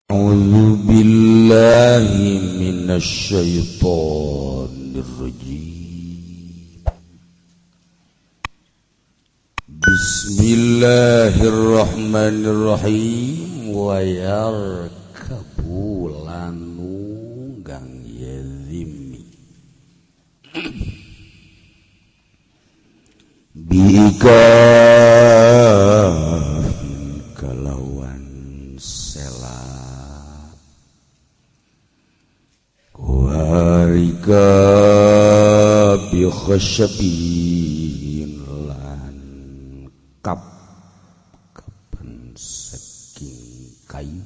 A'udzu billahi minasy syaithanir rajim. Bismillahirrahmanirrahim. Wa yarkabu lanunggang yazimi bika kalawan sela warika bi khasyabin lan kapan saking kayu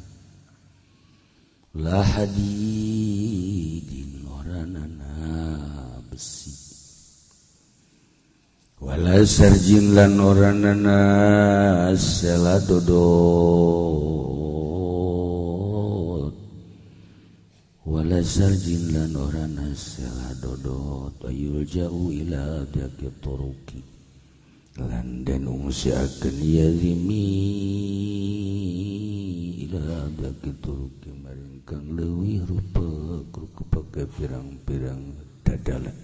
la hadidin oranana besi wala sarjin lan oranana sela dodot wala sarjin lan orana sela dodot ayul jauh ila daki turuki lan den umsiakeun yazimi ila daki turuki maring kang leuwih rupa kepake pirang-pirang dadalan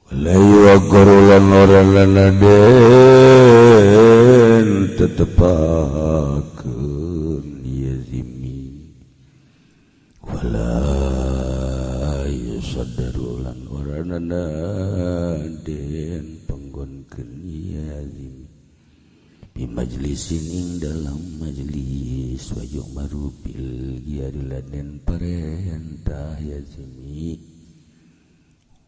walai wa qarulan orana den tetepakeun yazimi wala yusadarulan orana den panggonkeun yazimi bi majlisin ing dalam majlis wajug marupil giarilan den parentah yazimi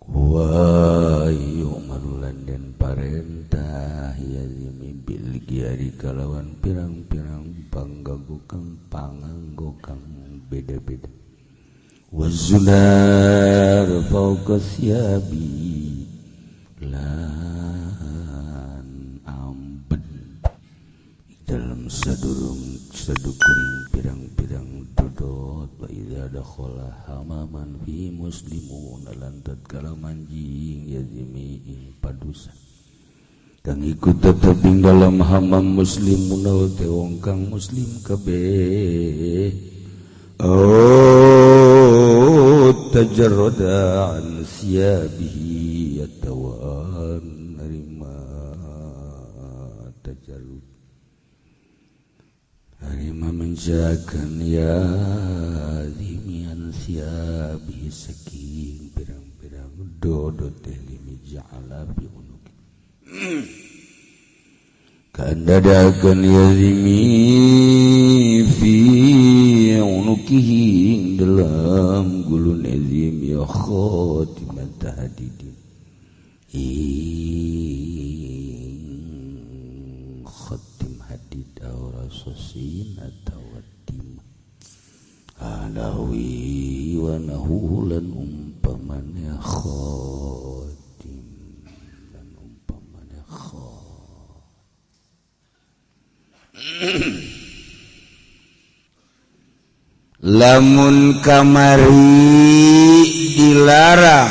wa yu'marulan den parentah yazimi bil giari kalawan pirang-pirang panggagu kang panganggo kang beda-beda wazunar fauqa siyabi lan amben dalam sadukuring pirang-pirang dodot wa idza dakhala hamaman fi muslimun lan tatkala manjing yazimi ing padusan kang ikut tetep ing dalam hamam muslimun te wong kang muslim kabeh tajarrada an siyabihi yatawan narima tajarrud harima menjakan ya dimian siyabihi saking pirang-pirang dodot teh limi ja'ala fi unuki kandadakeun yazimi fi unukihi dalam gulun yazim ya khatimat tahdidin khatim hadid aw rasosin atau tim alawi wa nahulan umpamanya khatim dan umpamanya lamun kamari dilarang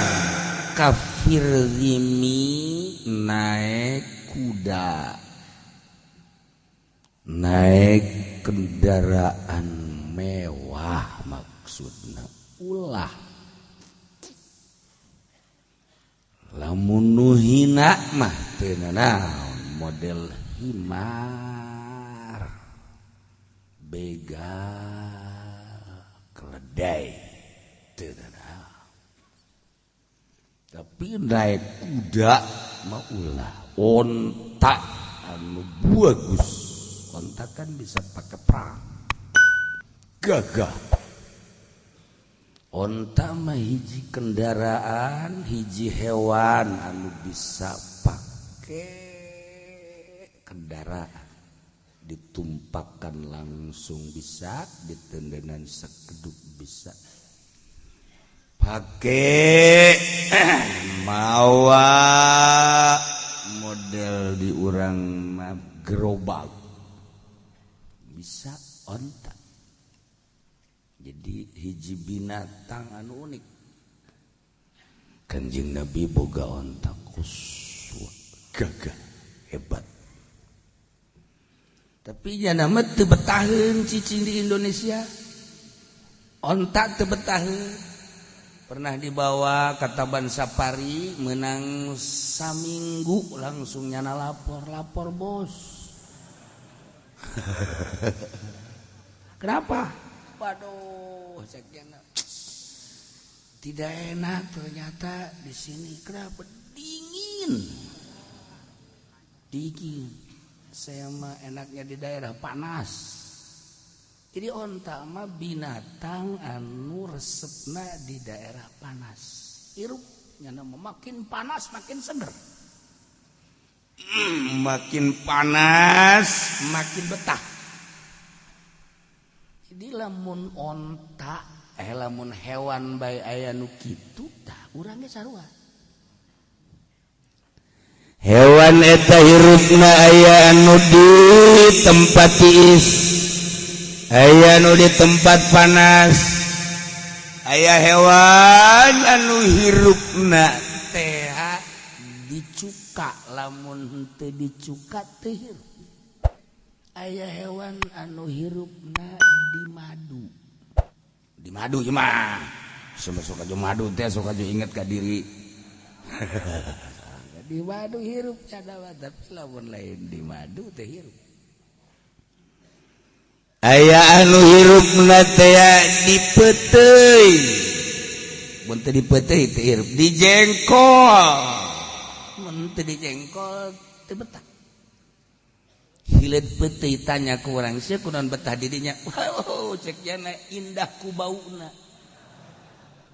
kafir zimi naik kuda naik kendaraan mewah maksudna ulah lamun nu hina mah teu naon model himar begal keledai teu naon tapi naik kuda mah ulah onta anu bagus onta kan bisa pakai perang gagah onta mah hiji kendaraan hiji hewan anu bisa pakai kendaraan ditumpahkan langsung bisa ditendenan sekeduk bisa pakai mawa model di urang gerobak bisa onta jadi hiji binatang anu unik Kanjeng Nabi boga onta kuswa gagah hebat Tapi nya nama teu betaheun cicing di Indonesia. Onta teu betaheun. Pernah dibawa ke Taman Safari menang saminggu langsung nyana lapor bos. Kenapa? Waduh, ceknya tidak enak ternyata di sini. Kenapa? Dingin. Saya mah enaknya di daerah panas. Jadi onta mah binatang anu resepna di daerah panas. Irupnya nama makin panas makin seger. Makin panas makin betah. Jadi lamun onta, lamun hewan bae aya nu kitu, tah urang ge sarua. Hewan eta hirupna aya anu di tempat tiis, aya anu di tempat panas, aya hewan anu hirupna teh dicuka, lamun henteu dicuka teu hirup. Aya hewan anu hirupna di madu. Di madu ieu mah suka jo madu teh suka jo inget ka diri. Di madu hirup cadawa, tapi lamun lain di madu teh hirup. Aya anu hirupna teh di peuteuy. Mun teu di peuteuy teh hirup, di jengkol. Mun teu di jengkol teu betah. Hileud peuteuy tanya ku urang, "Sia kunaon betah di dinya?" Wow, cek jana indah ku bauna.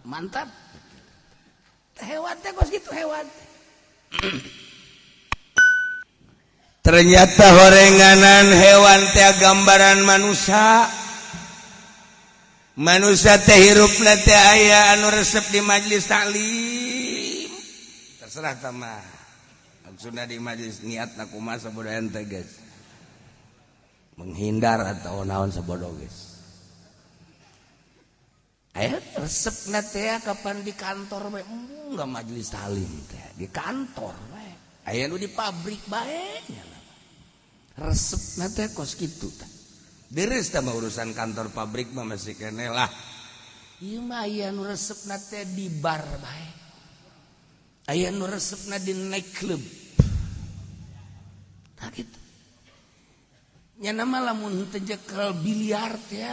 Mantap. Hewan teh kos kitu hewan. Ternyata horenganan hewan teh gambaran manusia. Manusia teh hirupna teh aya anu resep di majelis taklim. Terserah tamah. Maksudna di majelis niatna kumaha sabodoh ente geus. Menghindar atau naon sabodoh geus. Aya resepna teh kapan di kantor bae, enggak majelis taklim teh, di kantor bae. Aya nu di pabrik bae nya. Resepna teh kos kitu tah. Beres tah urusan kantor pabrik mah masih keneh lah. Ieu mah aya nu resepna teh di bar bae. Aya nu resepna di night club. Tah kitu. Nya nama lamun teu jekel biliar teh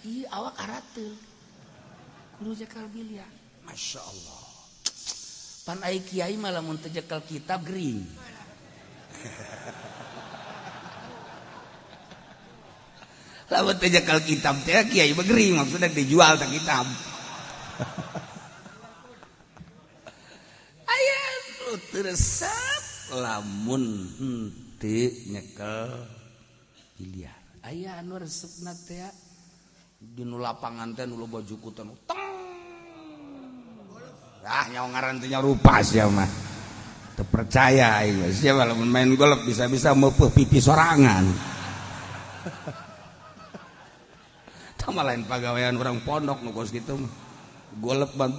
ieu awak arateul. Kudu jekel biliar. Masya Allah. Pan ai kiai mah lamun teu jekel kitab gering. Lamun teu jekel kitab teh kiai mah gering, maksudna dijual teh kitab. Aya nu teu resep lamun henteu nyekel biliar. Aya anu resepna teh di nu lapangan teh nu loba juku teh nyawa ngaran teh rupa sia mah. Teu percaya aing mah sia lamun main golf bisa-bisa meupeuh pipi sorangan. Tah mah lain pagawean urang pondok nu kos kitu mah. Golf mah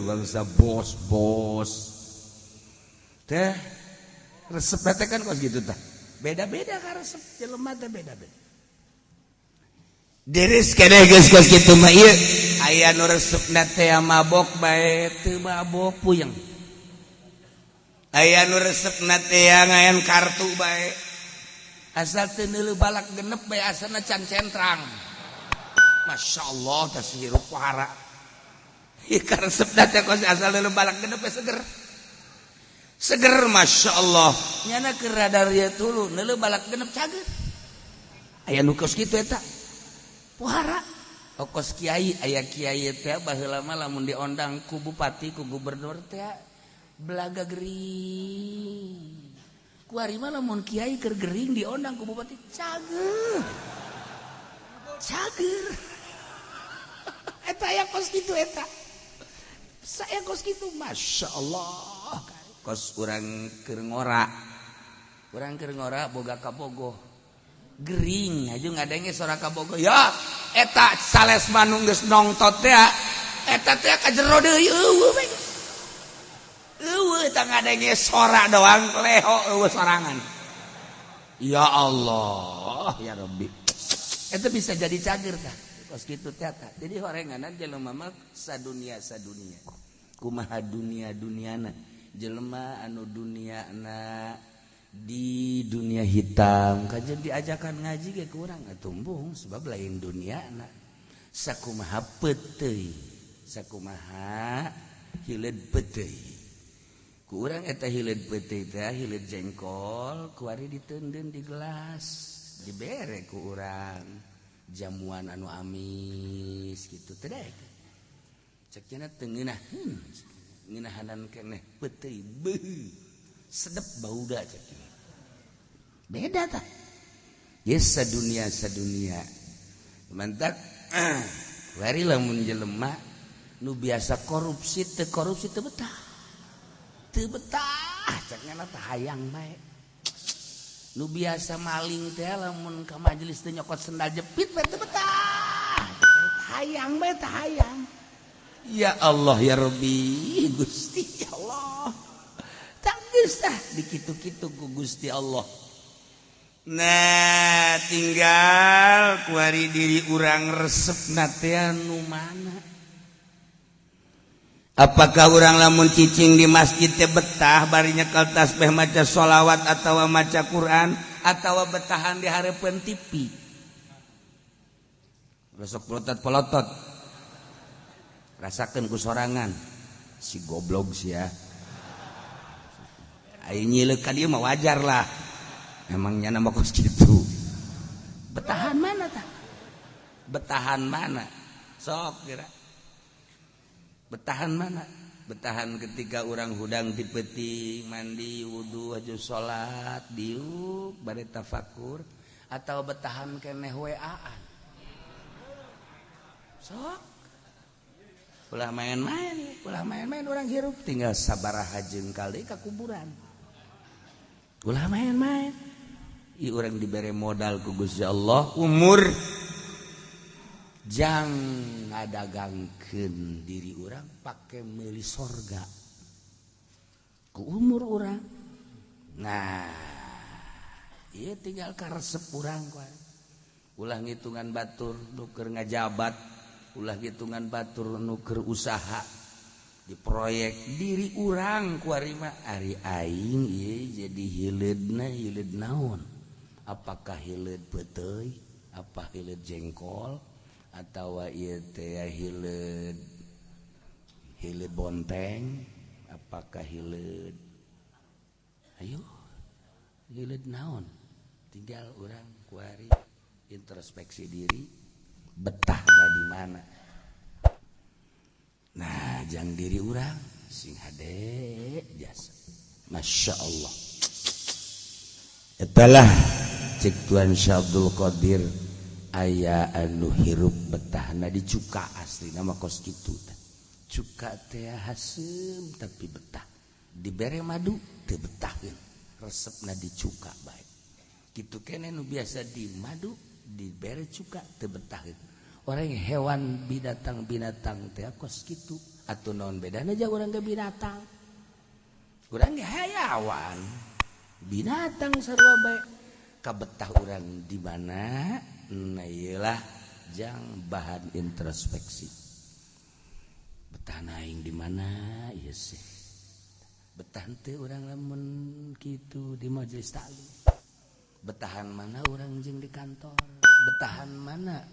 bangsa bos-bos. Teh resep teh kan kos kitu tah. Beda-beda ka resep jelema teh beda-beda. Deres keneh geus kos kitu mah ieu aya nu resepna teh mabok bae teu mabok puyeng. Aya nu resepna teh ngayan kartu bae asal teu neuleuh balak genep bae asalna can centrang. Masyaallah tah hirup wara. Ieu ka resepna teh kos asal neuleuh balak genep bae seger. Seger masyaallah. Nyana keur rada rieu tulu neuleuh balak genep cager. Aya nu kos kitu eta. Puhara okos kiai aya kiai teh baheula mah lamun diondang ku bupati ku gubernur teh belaga gering. Ku ari mah lamun kiai keur gering diondang ku bupati cager. Cager. Eta aya kos kitu eta. Saya kos kitu masyaallah. Kos urang keur ngora. Urang keur ngora boga kabogoh. Gering aja ngadenge sora kabogo ya eta sales manu geus nongtot teh eta teh ka jero deui eueuh we eueuh eta ngadenge sora doang leho eueuh sorangan Ya Allah ya Rabbi itu bisa jadi cager tah kos kitu teh tah jadi horenganan jelema mah sadunia kumaha dunia-duniana jelema anu duniana di dunia hitam kajen diajakan ngaji ge kurang atumbung sebab lain duniana sakumaha peteuy sakumaha hileud peteuy ku urang eta hileud peteuy teh hileud jengkol kuari diteundeun di gelas dibere ku urang jamuan anu amis gitu teh daek cek cenah teu ngeunaheun ngeunahanan keneh peteuy beuh sedep bauda cek beda tah geus sadunia mantap kuari lamun jelema nu biasa korupsi teu betah cek ngana teh hayang bae nu biasa maling teh lamun ka majelis teh nyokot sendal jepit bae teu betah hayang bae teh hayang ya Allah ya Rabbi Gusti ya Allah tak geus tah dikitu-kitu ku Gusti Allah. Nah tinggal kuari diri urang resepna teh anu mana apakah urang lamun cicing di masjid teh betah bari nyekel tasbih maca sholawat atawa maca Quran atawa betahan di hareupeun TV besok pelotot rasakeun ku sorangan si goblok sia ai nyileuk ka dieu mah wajar lah emangnya nama kos gitu betahan mana tah betahan mana sok kira betahan mana betahan ketika orang hudang di peuting mandi wudu haju salat diuk bari tafakur atau betahan keneh WA-an sok ulah main-main orang hirup tinggal sabaraha jeung kali ka kuburan ulah main-main ieu urang dibere modal ku Gusti Allah umur jang ngadagangkeun diri urang pake meuli sorga ku umur urang nah ieu tinggal karesep urang ulah ngitungan batur nu keur ngajabat ulah ngitungan batur nu keur usaha di proyek diri urang kuari mah ari aing ieu jadi hileud naon apakah hileud peteuy apa hileud jengkol atawa ieu teh hileud bonteng apakah hileud ayo hileud naon tinggal urang kuari introspeksi diri betah di mana nah jang diri urang sing hade jasa Masya Allah etalah cek Tuan Syah Abdul Qadir aya anu hirup betahna di cuka asli nama kos kitu cuka teh haseum tapi betah dibere madu teu betahkeun resepna di cuka bae kitu keneh nu biasa di madu dibere cuka teu betahkeun orang hewan binatang teh kos kitu atuh naon bedana jeung urang ge binatang urang ge hayawan binatang sarua bae kabetah urang di mana nah iyalah jang bahan introspeksi betah aing di mana ieu sih betah teu urang lamun kitu di majelis taklim betahan mana urang jeung di kantor betahan mana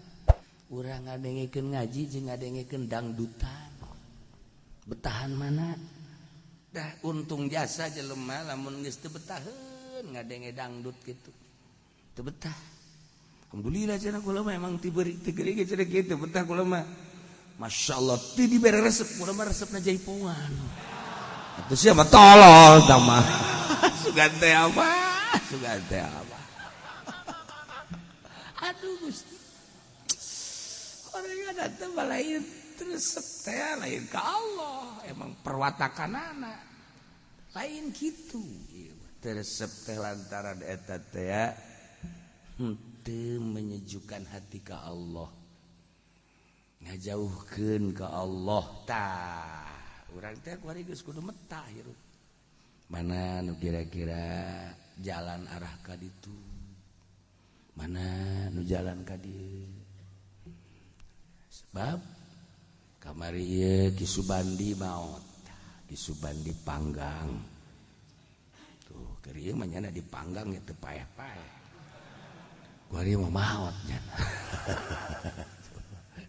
urang ngadengekeun ngaji jeung ngadengekeun dangdutan betahan mana dah untung jasa jelema lamun geus teu betaheun ngadenge dangdut kitu teu betah alhamdulillah cenah kula mah emang tibeurik teu geuring cenah kitu betah kula mah masyaallah teu dibere resep kula mah resepna jaipongan atuh sia mah tolol tah mah sugan teh apa aduh Gusti orang ada teh lain resep teh lain ka Allah emang perwatakanana lain kitu resep teh lantaran eta teh teu menyejukkan hati ka Allah ngajauhkeun ka Allah tah urang teh kuari geus kudu metah hirup mana nu kira-kira jalan arah ka ditu mana nu jalan ka dieu sebab kamari ieu Ki Subandi maot Ki Subandi panggang tuh keur ieu mah nyana dipanggang ya teu paeh-paeh ku ari mah maot nya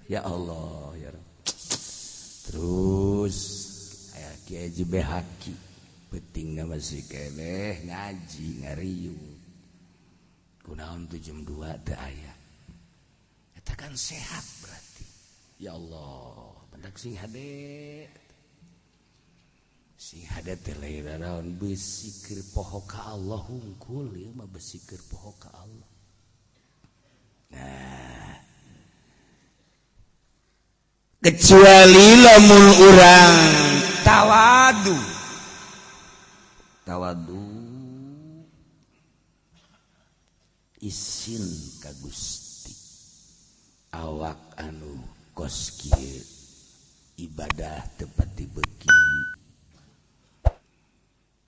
ya Allah ya Rabb. Terus aya Kiai Haji Behaki pentingna masih keneh ngaji ngariung kunaon tuh jam 2 teu aya eta kan sehat berarti ya Allah pendak sing hade teh lain naon besi keur poho ka Allah hungkul ieu mah besi keur poho ka Allah nah kecuali lamun urang tawadu isin ka Gusti awak anu kos kieu ibadah tepat dibeki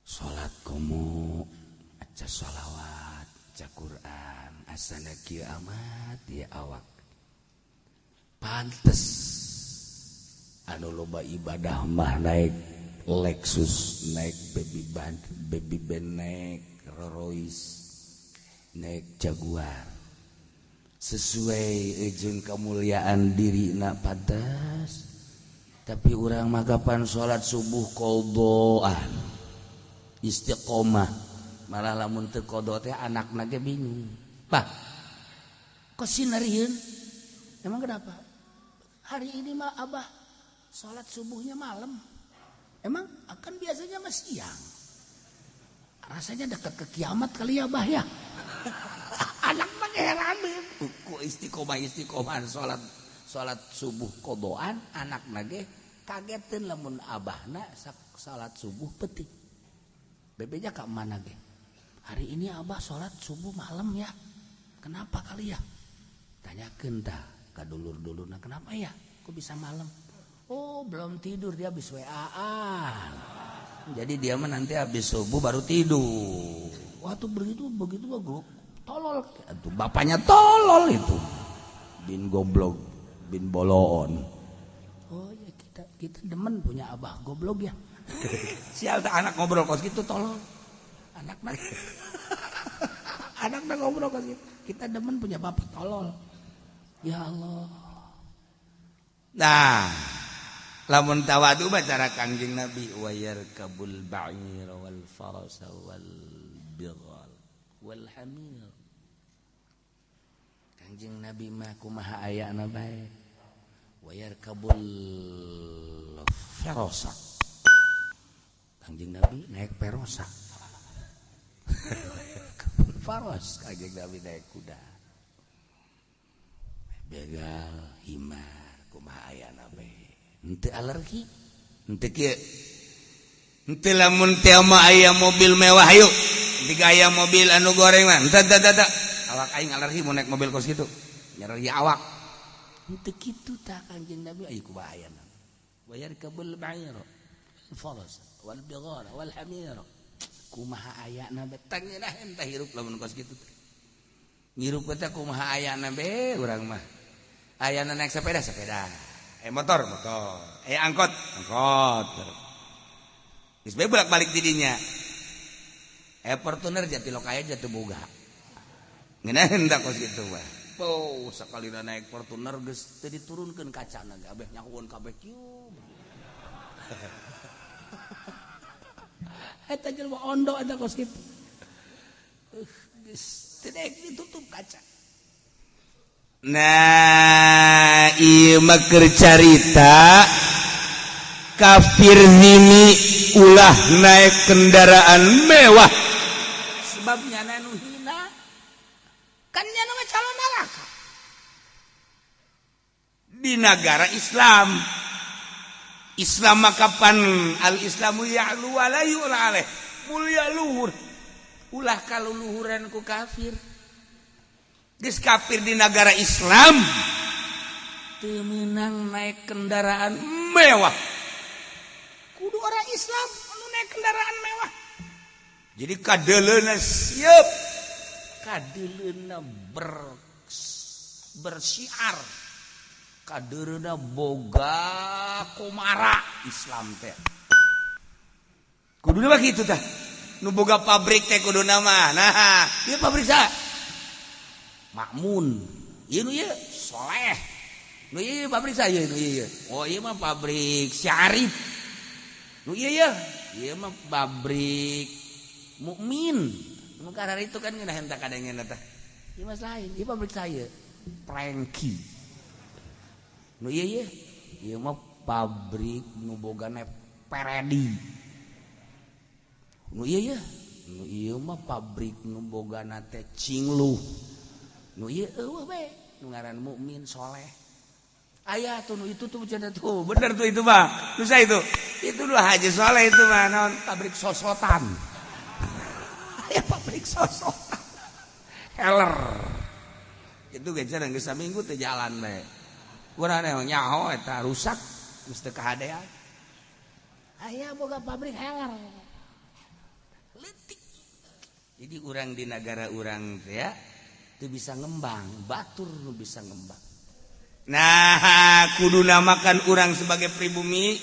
salat komo maca shalawat maca Quran asana kieu amat ya awak pantes anu loba ibadah mah naik Lexus naik baby band naik Rolls Royce naik Jaguar sesuai jeung kemuliaan dirina pantas tapi urang mah kapan salat subuh qodhoan istiqomah malah lamun teu qodho teh anakna ge bingung bah kok sinarieun emang kenapa hari ini mah abah salat subuhnya malam emang akan biasanya mah siang rasanya dekat ke kiamat kali ya bah ya anak mah heran ku istiqomah salat subuh qodhoan anak nage kageteun lamun abahna salat subuh peuting bebeja ka mana ge hari ini abah salat subuh malam ya kenapa kali ya tanyakeun tah ka dulur-dulurna kenapa ya kok bisa malam oh belum tidur dia habis WA-an jadi dia mah nanti habis subuh baru tidur waktu begitu bagus tolol itu bapaknya tolol itu bin goblok bin boloon oh ya kita demen punya abah goblok ya sial tak anak ngobrol kos gitu tolol anak ngobrol kos gitu kita demen punya bapak tolol ya Allah nah lamun tawadu bacara Kangjeng Nabi wa yarkabul ba'ir wal farasa wal bighal wal hamir Kangjeng Nabi mah kumaha ayana bae wa yarkabul farasa Kangjeng Nabi naik perosa faros Kangjeng Nabi naik kuda begal himar kumaha ayana bae henteu alergi henteu kieu henteu lamun teu mah aya mobil mewah yuk tiga aya mobil anu goreng mah henteu awak aing alergi mun naik mobil kos kitu nyeri awak henteu kitu tah Kangjeng Nabi aya kumaha wa yarkabul ba'ir faras wal bighar wal hamir kumaha ayana betang nya entah hirup lamun kos kitu ngirup teh kumaha ayana be urang mah ayana naik sepeda motor angkot geus bae bolak-balik didinya Fortuner Jatilokaya jatuh boga ngeunaheun da kos kitu mah po sakalina naik Fortuner geus teu diturunkeun kacana ge abeh nyakueun kabeh kieu eta jelema ondo eta kos kitu geus teu daek ditutup kaca. Nah ieu mah keur carita kafir zimi ulah naik kendaraan mewah sebab nyana nu hina kan nyana mah calon neraka di negara Islam mah kapan al islamu ya'lu wa la yu'la alaih mulia luhur ulah kaluluhuran ku kafir geus kafir di negara Islam teu meunang naik kendaraan mewah kudu orang Islam anu naik kendaraan mewah jadi kadeleuna sieup kadeulina bersiar kadeurna boga komara Islam teh kuduna begitu tah nu boga pabrik teh kuduna mah nah ieu pabrik sa Makmun ieu nu ieu soleh nu ieu pabrik sa ieu nu ieu oh ieu mah pabrik Syarif nu ieu mah pabrik Mukmin nu karar itu kan geuna henteu kadengena tah ieu mah lain ieu pabrik saya Prengki nu ieu mah pabrik nu bogana Peredi nu ieu mah pabrik nu bogana teh Cingluh nu ieu eueuh bae nu ngaran Mukmin soleh aya tuh nu itu tuh cenah tuh bener tuh itu mah nu sa itu nu Haji Soleh itu mah naon pabrik sosotan aya pabrik sosotan Heller itu ge cenah geus saminggu teh jalan bae urang emang nyaho eta rusak geus teu kahadean aya boga pabrik Heller leutik jadi urang di negara urang teh ya teu bisa ngembang batur nu bisa ngembang. Nah kuduna makan urang sebagai pribumi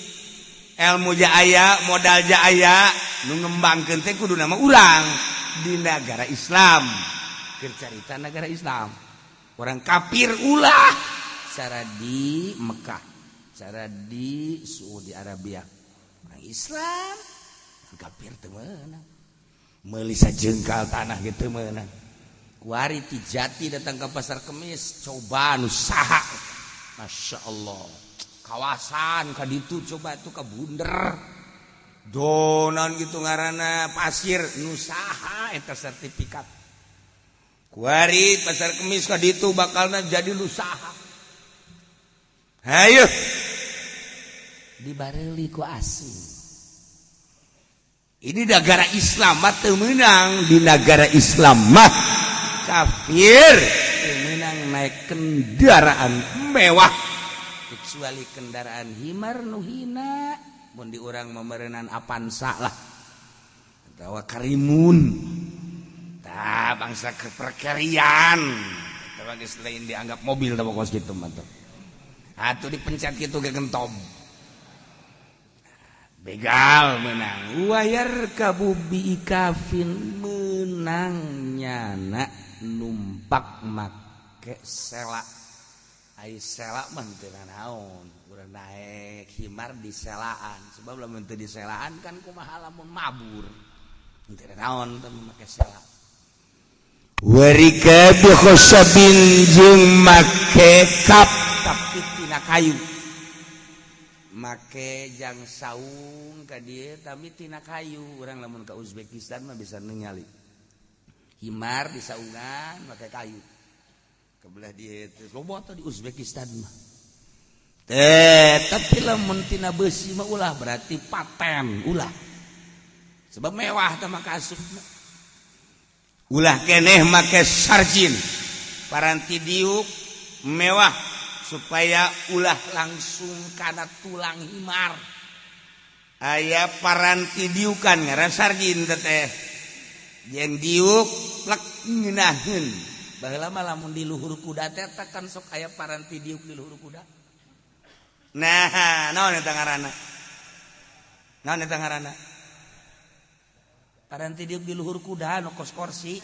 ilmu aya modal aya nu ngembangkeun teh kuduna mah urang di negara Islam keur carita negara Islam orang kafir ulah cara di Mekah cara di Saudi Arabia orang Islam kafir teu meunang meuli sajengkal tanah gitu meunang kuari ti Jati datang ke pasar Kemis coba nu saha Masya Allah kawasan kaditu coba itu ke bunder donan gitu ngaranna pasir nu saha eta sertifikat kuari pasar Kemis kaditu bakalna jadi nu saha hayu dibareuli ku asing ini negara Islam mah teu meunang di negara Islam mah kafir menang naik kendaraan mewah kecuali kendaraan himar nu hina mun di urang memerenan Avanza lah atawa Karimun tah bangsa keperkerian eta geus lain dianggap mobil tah pokos kitu mah teh atuh dipencet kitu ge gentom begal menang wayar kabubi ikafin menang nyana numpak make sela ai sela mah teu naon urang naik himar di selaan sebab lamun teu di selaan kan kumaha lamun mabur teu naon teh make sela warika bi khosabin jeung make kap tapi tina kayu make jang saung ka dieu tapi tina kayu urang lamun ka Uzbekistan mah bisa ningali himar di saungan pakai kayu kebelah dia loba atau di Uzbekistan mah tapi lamun tina besi mah ulah berarti paten ulah sebab mewah teh maka asupna ulah keneh make sarjin paranti diuk mewah supaya ulah langsung kana tulang himar aya paranti diukan ngaran sarjin teh yang diuk plek ngeunaheun baheula mah lamun di luhur kuda teh kan sok aya paranti diuk di luhur kuda nah naon eta ngaranna paranti diuk di luhur kuda nu kos kursi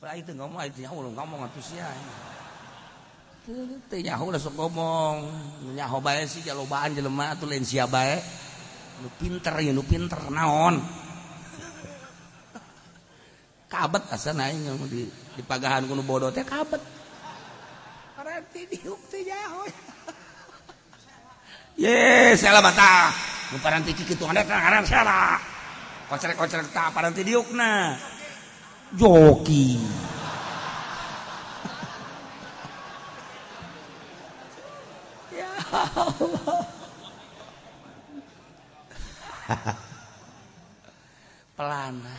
lah itu ngomong itu ngomong atuh sia teu nyaho lah sok ngomong nyaho bae sih calobaan jelema atuh lain sia bae nu pinter naon kabet asana aing di pagahan kuno bodoh teh kabet paranti diuk teh nyaho ye sela bata nu paranti kitu anda ngaran sela kocrek-kocrek tah paranti diukna joki ya Allah pelana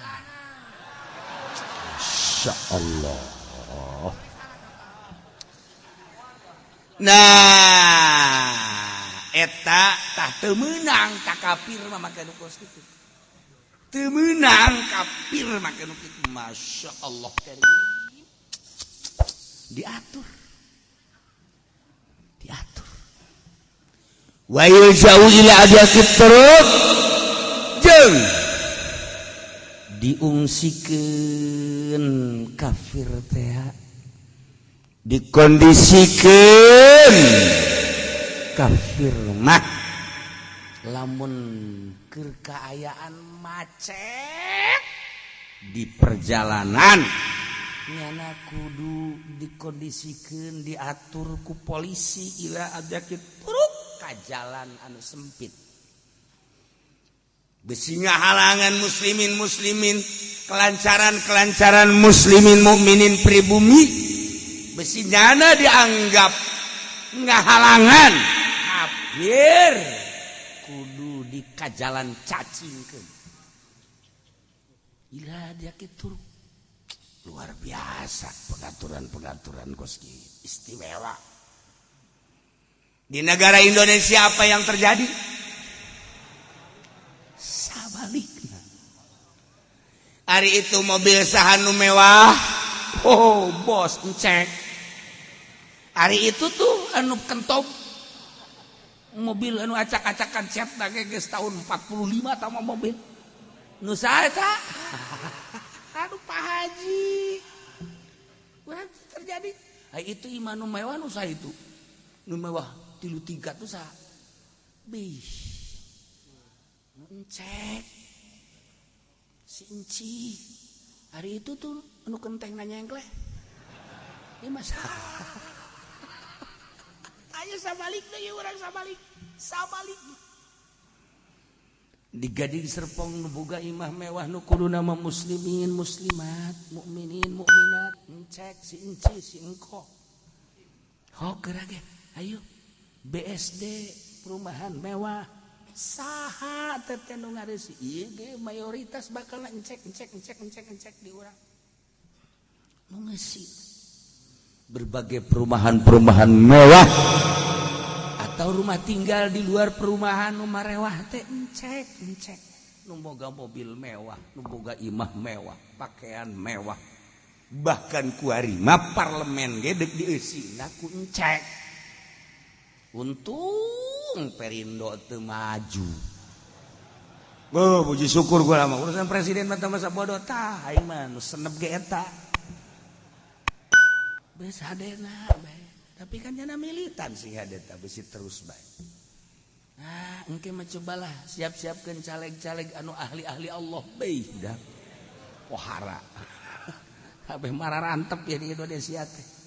Masya Allah nah eta tah teu meunang ka kafir mah make nu kos kitu temenang kafir make nu kitu masya Allah karim diatur wa yajau ila adiyakit turuk jeung diungsikeun kafir teh dikondisikeun kafir mah lamun keur kaayaan macet di perjalanan nyana kudu dikondisikeun diatur ku polisi ila adiyakit turuk ka jalan anu sempit besi ngahalangan muslimin kelancaran muslimin mukminin pribumi besi nyana dianggap ngahalangan kafir kudu di kajalan cacingkeun ila dia kitu luar biasa pengaturan koski istimewa di negara Indonesia. Apa yang terjadi? Sabalikna. Hari itu mobil sahanu mewah. Oh, bos ngecek. Hari itu tuh anu kentop mobil anu acak-acakan cat lagi geus tahun 45 tama mobil. Nu saha eta? Aduh Pak Haji. What terjadi? Hari itu imah nu mewah nu saha itu? Nu mewah 3 tuh saha? Bih. Ngecek. Si Enci. Hari itu tuh anu kenteng nanya engkleh. Ieu mah ayo sabalik deui urang sabalik. Di Gading Serpong nu boga imah mewah nu kudu nama muslimin muslimat, mukminin mukminat, ngecek si Enci si engko. Hoker ge. Ayo BSD perumahan mewah saha teteh nu ngareusi ieu ge mayoritas bakal ngecek di urang nu ngeusi berbagai perumahan mewah atau rumah tinggal di luar perumahan nu marewah teh ngecek nu boga mobil mewah nu boga imah mewah pakaian mewah bahkan kuarima parlemen ge deuk dieusina ku ngecek. Untung Perindo teu maju. Puji syukur gua lama urusan presiden mah masa bodoh tah aing mah nu senep ge eta. Beus hadena bae. Tapi kan cenah militan sih hadeta beusi terus bae. Nah, engke mah cobalah siap-siapkeun caleg-caleg anu ahli-ahli Allah bae dah. Pohara. Kabeh mararantep ya di Indonesia teh.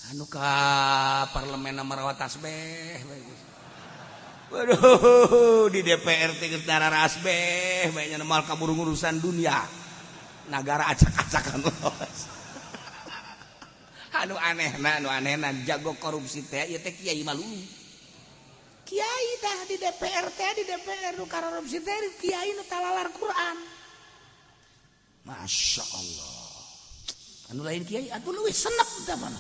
Anu ka parlemen merawat tasbeh. Waduh, di DPR teh geus dararasbeh, bae nya mal kaburu urusan dunia. Nagara acak-acakan los. Anu anehna jago korupsi teh ieu teh kiai malulu. Kiai tah di DPR nu korupsi teh kiai nu talalar Quran. Masya Allah. Anu lain kiai atuh leuwih senep tah mana.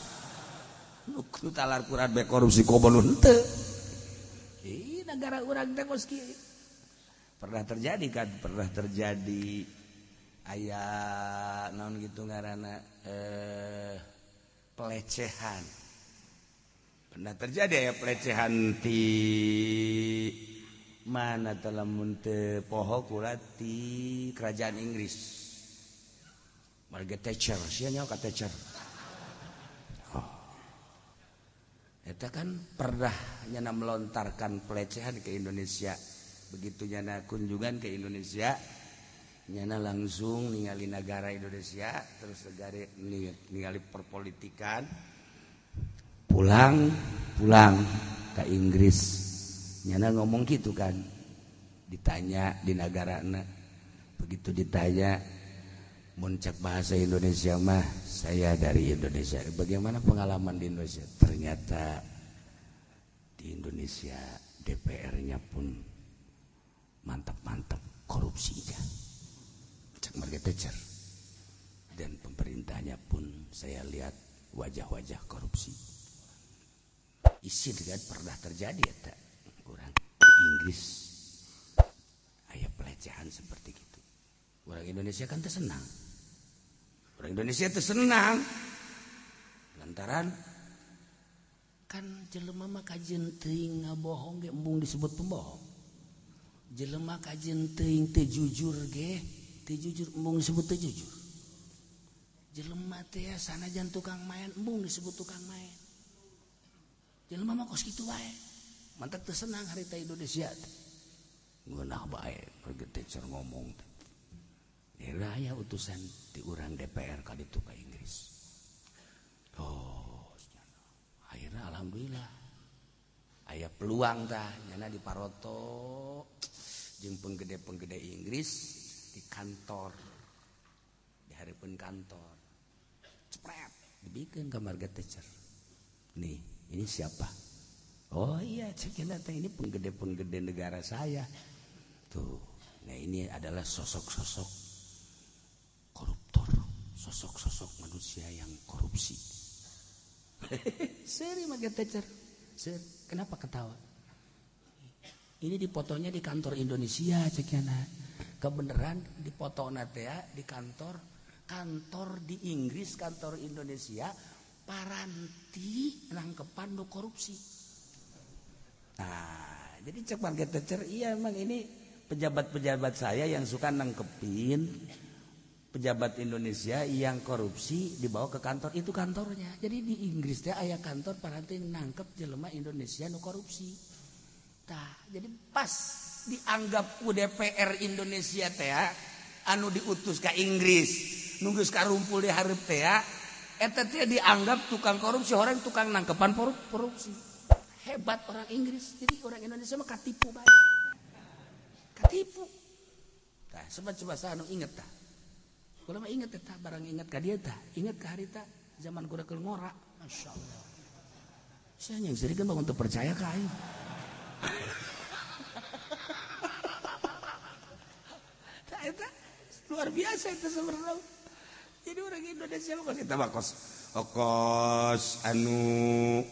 Nu talar Quran bae korupsi kobon henteu. Negara urang teh kos kieu. Pernah terjadi aya naon gitu ngaranna pelecehan. Pernah terjadi aya pelecehan di mana teh lamun teu poho kula di kerajaan Inggris. Margaret Thatcher, sia nya ka Thatcher. Eta kan pernah nyana melontarkan pelecehan ke Indonesia. Begitu nyana kunjungan ke Indonesia, nyana langsung ningali negara Indonesia, terus negara ningali perpolitikan, pulang ke Inggris. Nyana ngomong gitu kan, ditanya di negarana, begitu ditanya, muncak bahasa Indonesia mah saya dari Indonesia. Bagaimana pengalaman di Indonesia? Ternyata di Indonesia DPR-nya pun mantap-mantap korupsinya. Cak Margaret Thatcher. Dan pemerintahnya pun saya lihat wajah-wajah korupsi. Isi kan pernah terjadi ya tak? Kurang di Inggris aya pelecehan seperti itu. Orang Indonesia kan tersenang. Orang Indonesia tersenang. Lantaran kan jelema mah kajen teuing ngabohong ge embung disebut pembohong. Jelema kajen teuing teu jujur ge, teu jujur embung disebut teu jujur. Jelema teh sanajan tukang main embung disebut tukang main. Jelema mah kos kitu wae. Mantap teu senang harita Indonesia. Ngeunah bae pergi teacher ngomong teh. Raya utusan di urang DPR ka ditu ka Inggris. Oh, akhirnya alhamdulillah aya peluang tah nyana di Paroto jeung penggede-penggede Inggris di kantor. Di hareupeun kantor. Cepret dibikeun ka marga teacher. Nih, ini siapa? Oh iya, cekin teh ini penggede-penggede negara saya. Tuh. Nah, ini adalah sosok-sosok koruptor, sosok-sosok manusia yang korupsi. Seri marga teacher. Kenapa ketawa? Ini dipotonya di kantor Indonesia cekiana. Kebenaran dipotona teh di kantor di Inggris, kantor Indonesia, paranti nangkepan nu korupsi. Nah, jadi cek marga teacher, iya emang ini pejabat-pejabat saya yang suka nangkepin pejabat Indonesia yang korupsi dibawa ke kantor, itu kantornya. Jadi di Inggris teh aya kantor paranti nangkep jelema Indonesia nu korupsi. Tah, jadi pas dianggap UDPR Indonesia teh anu diutus ka Inggris, nunggu karumpul di hareup teh eta teh dianggap tukang korupsi, orang tukang nangkepan korupsi. Hebat orang Inggris. Jadi orang Indonesia mah katipu bae. Katipu. Tah, coba anu inget tah. Kula mah inget tah, barang inget ka dieu tah, inget ka harita zaman kuda keur ngora, masyaallah. Saya yang sering kan untuk percaya ka aing. Tah eta luar biasa itu sebenarnya. Jadi orang Indonesia mah kita kos anu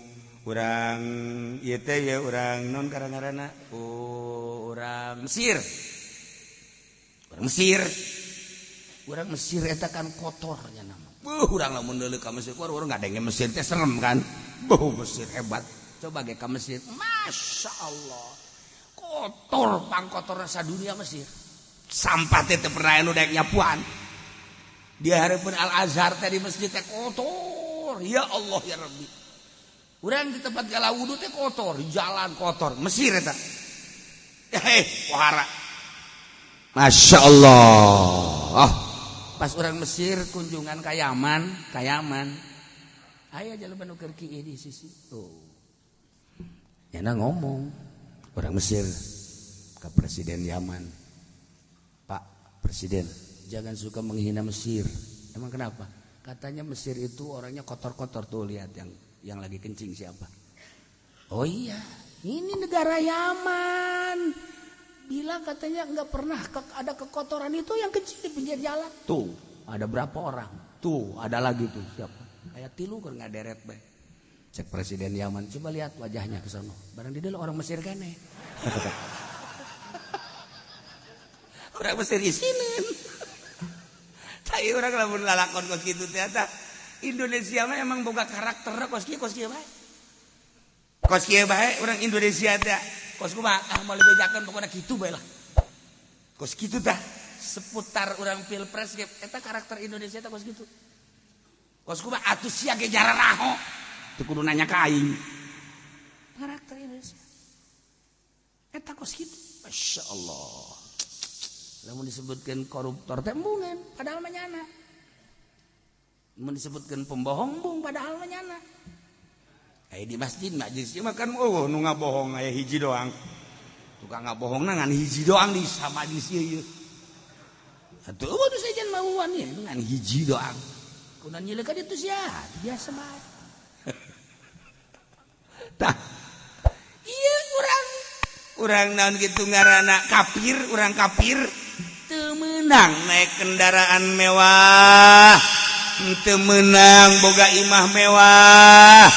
urang ieu teh ya urang non karang-karana urang Mesir. Urang Mesir eta kan kotornya nama. Urang lamun deuleu ka Mesir, urang ngadenge Mesir teh serem kan. Mesir hebat. Coba ge ka Mesir. Masyaallah. Kotor pangkotorna sadunia Mesir. Sampah teh teu pernah anu daek nyapuan. Di hareupeun Al Azhar teh di masjid teh kotor. Ya Allah ya Rabbi. Urang di tempat gala wudu teh kotor, di jalan kotor. Mesir eta. Wahara. Masya Allah. Pas orang Mesir kunjungan ka Yaman. Aya jalan nu keur kieu di sisi. Tuh. Yana ngomong orang Mesir ke Presiden Yaman. Pak Presiden, jangan suka menghina Mesir. Emang kenapa? Katanya Mesir itu orangnya kotor-kotor, tuh lihat yang lagi kencing siapa. Oh iya, ini negara Yaman. Bilang katanya nggak pernah ada kekotoran itu yang kecil di pinggir jalan. Tuh, ada berapa orang? Tuh, ada lagi tuh siapa? Kayak tilu kan nggak deret bae. Cek Presiden Yaman, coba lihat wajahnya ke sana. Barang di dalam orang Mesir kene. Orang Mesir isinin. Tapi orang lamun lalakon kos kitu teh eta Indonesia mah emang boga karakter kos kieu bae. Kos kieu bae orang Indonesia teh kos kumaha mau dibejakeun pokona kitu bae lah. Kos kitu tah seputar urang pilpres ge eta karakter Indonesia teh kos kitu. Kos kumaha atuh sia ge jararaho. Teu kudu nanya ka aing. Karakter Indonesia. Eta kos kitu. Masyaallah. Lamun disebutkeun koruptor teh embungan padahal mah nyana. Mun disebutkeun pembohong embung padahal mah nyana. Aya di masjid majlis mah kan nu ngabohong aya hiji doang. Tukang ngabohongna ngan hiji doang di sama majlis ieu. Atuh nu sajen mauan ieu ngan hiji doang. Kunaon nyeuleuk ka ditu sia, biasa bae. Tah. Ieu urang naon kitu ngaranna kafir, urang kafir teu meunang naik kendaraan mewah, teu meunang boga imah mewah.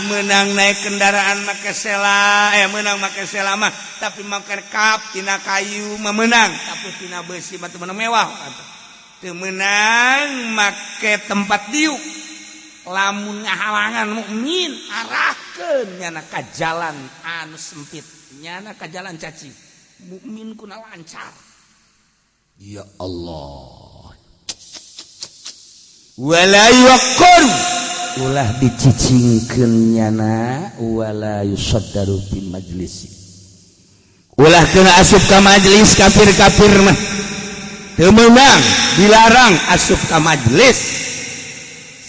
menang naik kendaraan make sela menang make sela mah tapi make kap tina kayu memenang tapi tina besi mah teu menang mewah teu menang make tempat diuk lamun ngahalangan mukmin arahkeun nyana ka jalan anu sempit nyana ka jalan caci mukmin kuna lancar ya Allah wala yuqur ulah dicicingkeun nyana wala yusaddaru fi majlis ulah kena asup ka majelis kafir-kafir mah teu meunang dilarang asup ka majelis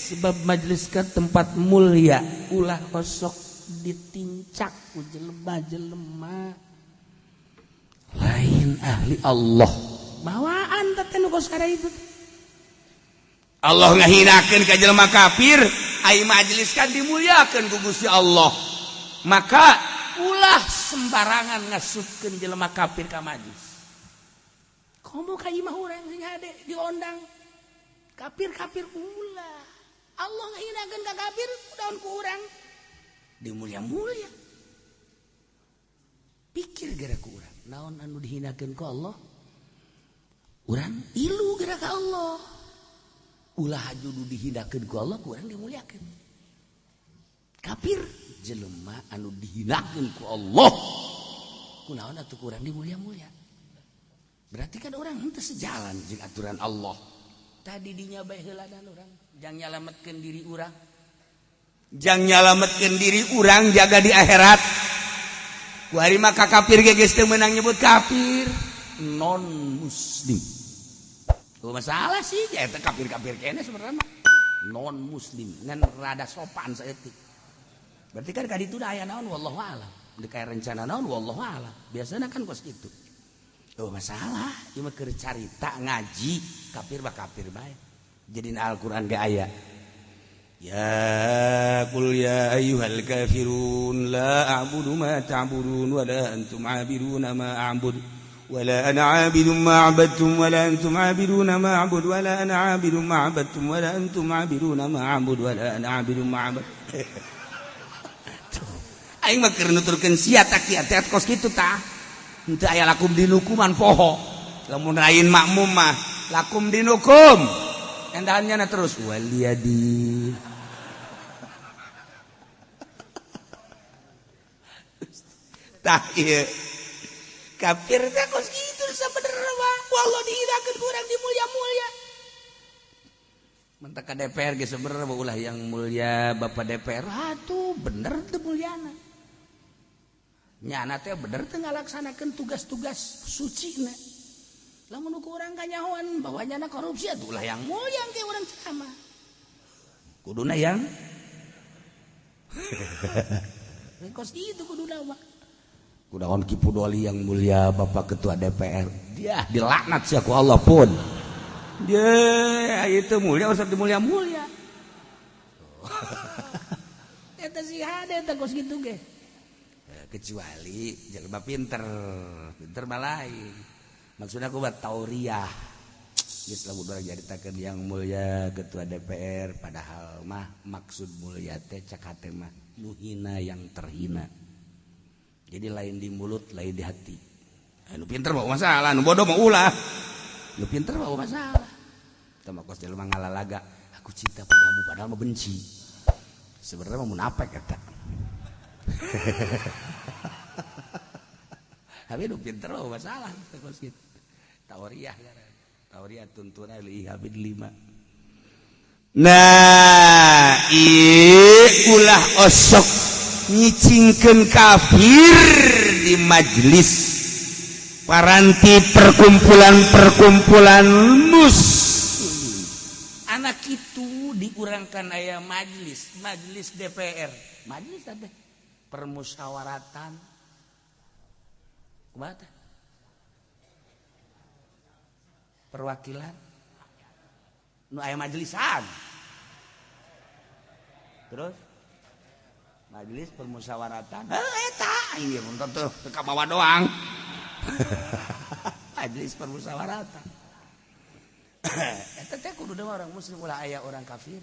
sebab majelis ka tempat mulia ulah kosok ditincak ku jelema-jelema lain ahli Allah bawaan teh nu kos kada itu Allah ngahinakeun ka jelema kafir ai majelis kan dimuliakeun ku Gusti Allah maka ulah sembarangan ngasupkeun jelema kafir ka majelis komo ka imah urang sing hade diondang kafir-kafir ulah Allah ngahinakeun ka kafir kudaon ku urang dimulia-mulia pikir gara ku urang naon anu dihinakeun ku Allah urang ilu gara ka Allah ulah judu dihinakeun ku Allah ku urang dimuliakeun kafir jelema anu dihinakeun ku Allah kunaon atuh ku urang dimulia-mulia berarti kan urang henteu sejalan jeung aturan Allah tadi dinya bae heuladan urang jang nyalametkeun diri urang jang nyalametkeun diri urang jaga di akhirat ku ari mah ka kafir ge geus teu meunang nyebut kafir non muslim tuh masalah sih eta kafir-kafir kene sebenarnya non muslim ngan rada sopan saeutik berarti kan kaditu da aya naon wallahu a'lam deuk aya rencana naon wallahu a'lam biasana kan kos kitu tuh masalah ieu mah keur carita ngaji kafir mah kafir bae jadi Al-Qur'an ge aya ya qul ya ayyuhal kafirun la a'budu ma ta'budun wa la antum 'abiduna ma a'budu ولا أنا عابد ما عبدتم ولا أنتم عابدون ما أعبد ولا أنا عابد ما عبدتم ولا أنتم عابدون ما أعبد ولا أنا عابد ما عبد aing mah keur nuturkeun sia tak kiat kos kitu tah henteu aya lakum dinukuman poho lamun lain makmum mah lakum dinukum endahannya terus waliyadi tah ieu kafir teh kos kitu sabenerna mah wallah dihinakeun ku urang dimulia-mulia mentak ka DPR ge sabenerna ulah yang mulia Bapak DPR atuh bener teu muliana nyana teh bener teu ngalaksanakeun tugas-tugas sucina lamun ku urang kanyahoan bahwa nyana korupsi atuh ulah yang mulia ke urang ceramah kuduna yang kos kitu kuduna mah kudaon Kipu Doli yang mulia Bapak Ketua DPR dia dilaknat sia ku Allah pun dia itu mulia usah dimulia-mulia eta si hade eta kos kitu ge kecuali jelema pinter mah lain maksudna ku buat tauriah geus lamun urang nyaritakeun yang mulia Ketua DPR padahal mah maksud mulia teh cak hate mah nu hina yang terhina jadi lain di mulut lain di hati nu pinter bawa masalah nu bodoh mah ulah nu pinter bawa masalah tama kos jelema ngalalaga aku cinta padamu padahal mah benci sebenarnya mah munafik eta tapi nu pinter bawa masalah kos kitu tauriah tuntuna li habid 5 nah ulah osok nyicingkeun kafir di majelis paranti perkumpulan muslim anak itu diurangkan aya majelis DPR majelis ada permusyawaratan kumaha teh perwakilan nu aya majelisan terus majelis permusyawaratan eta ieu mun teu ka bawah doang majelis permusyawaratan eta teh kudu orang muslim ulah aya orang kafir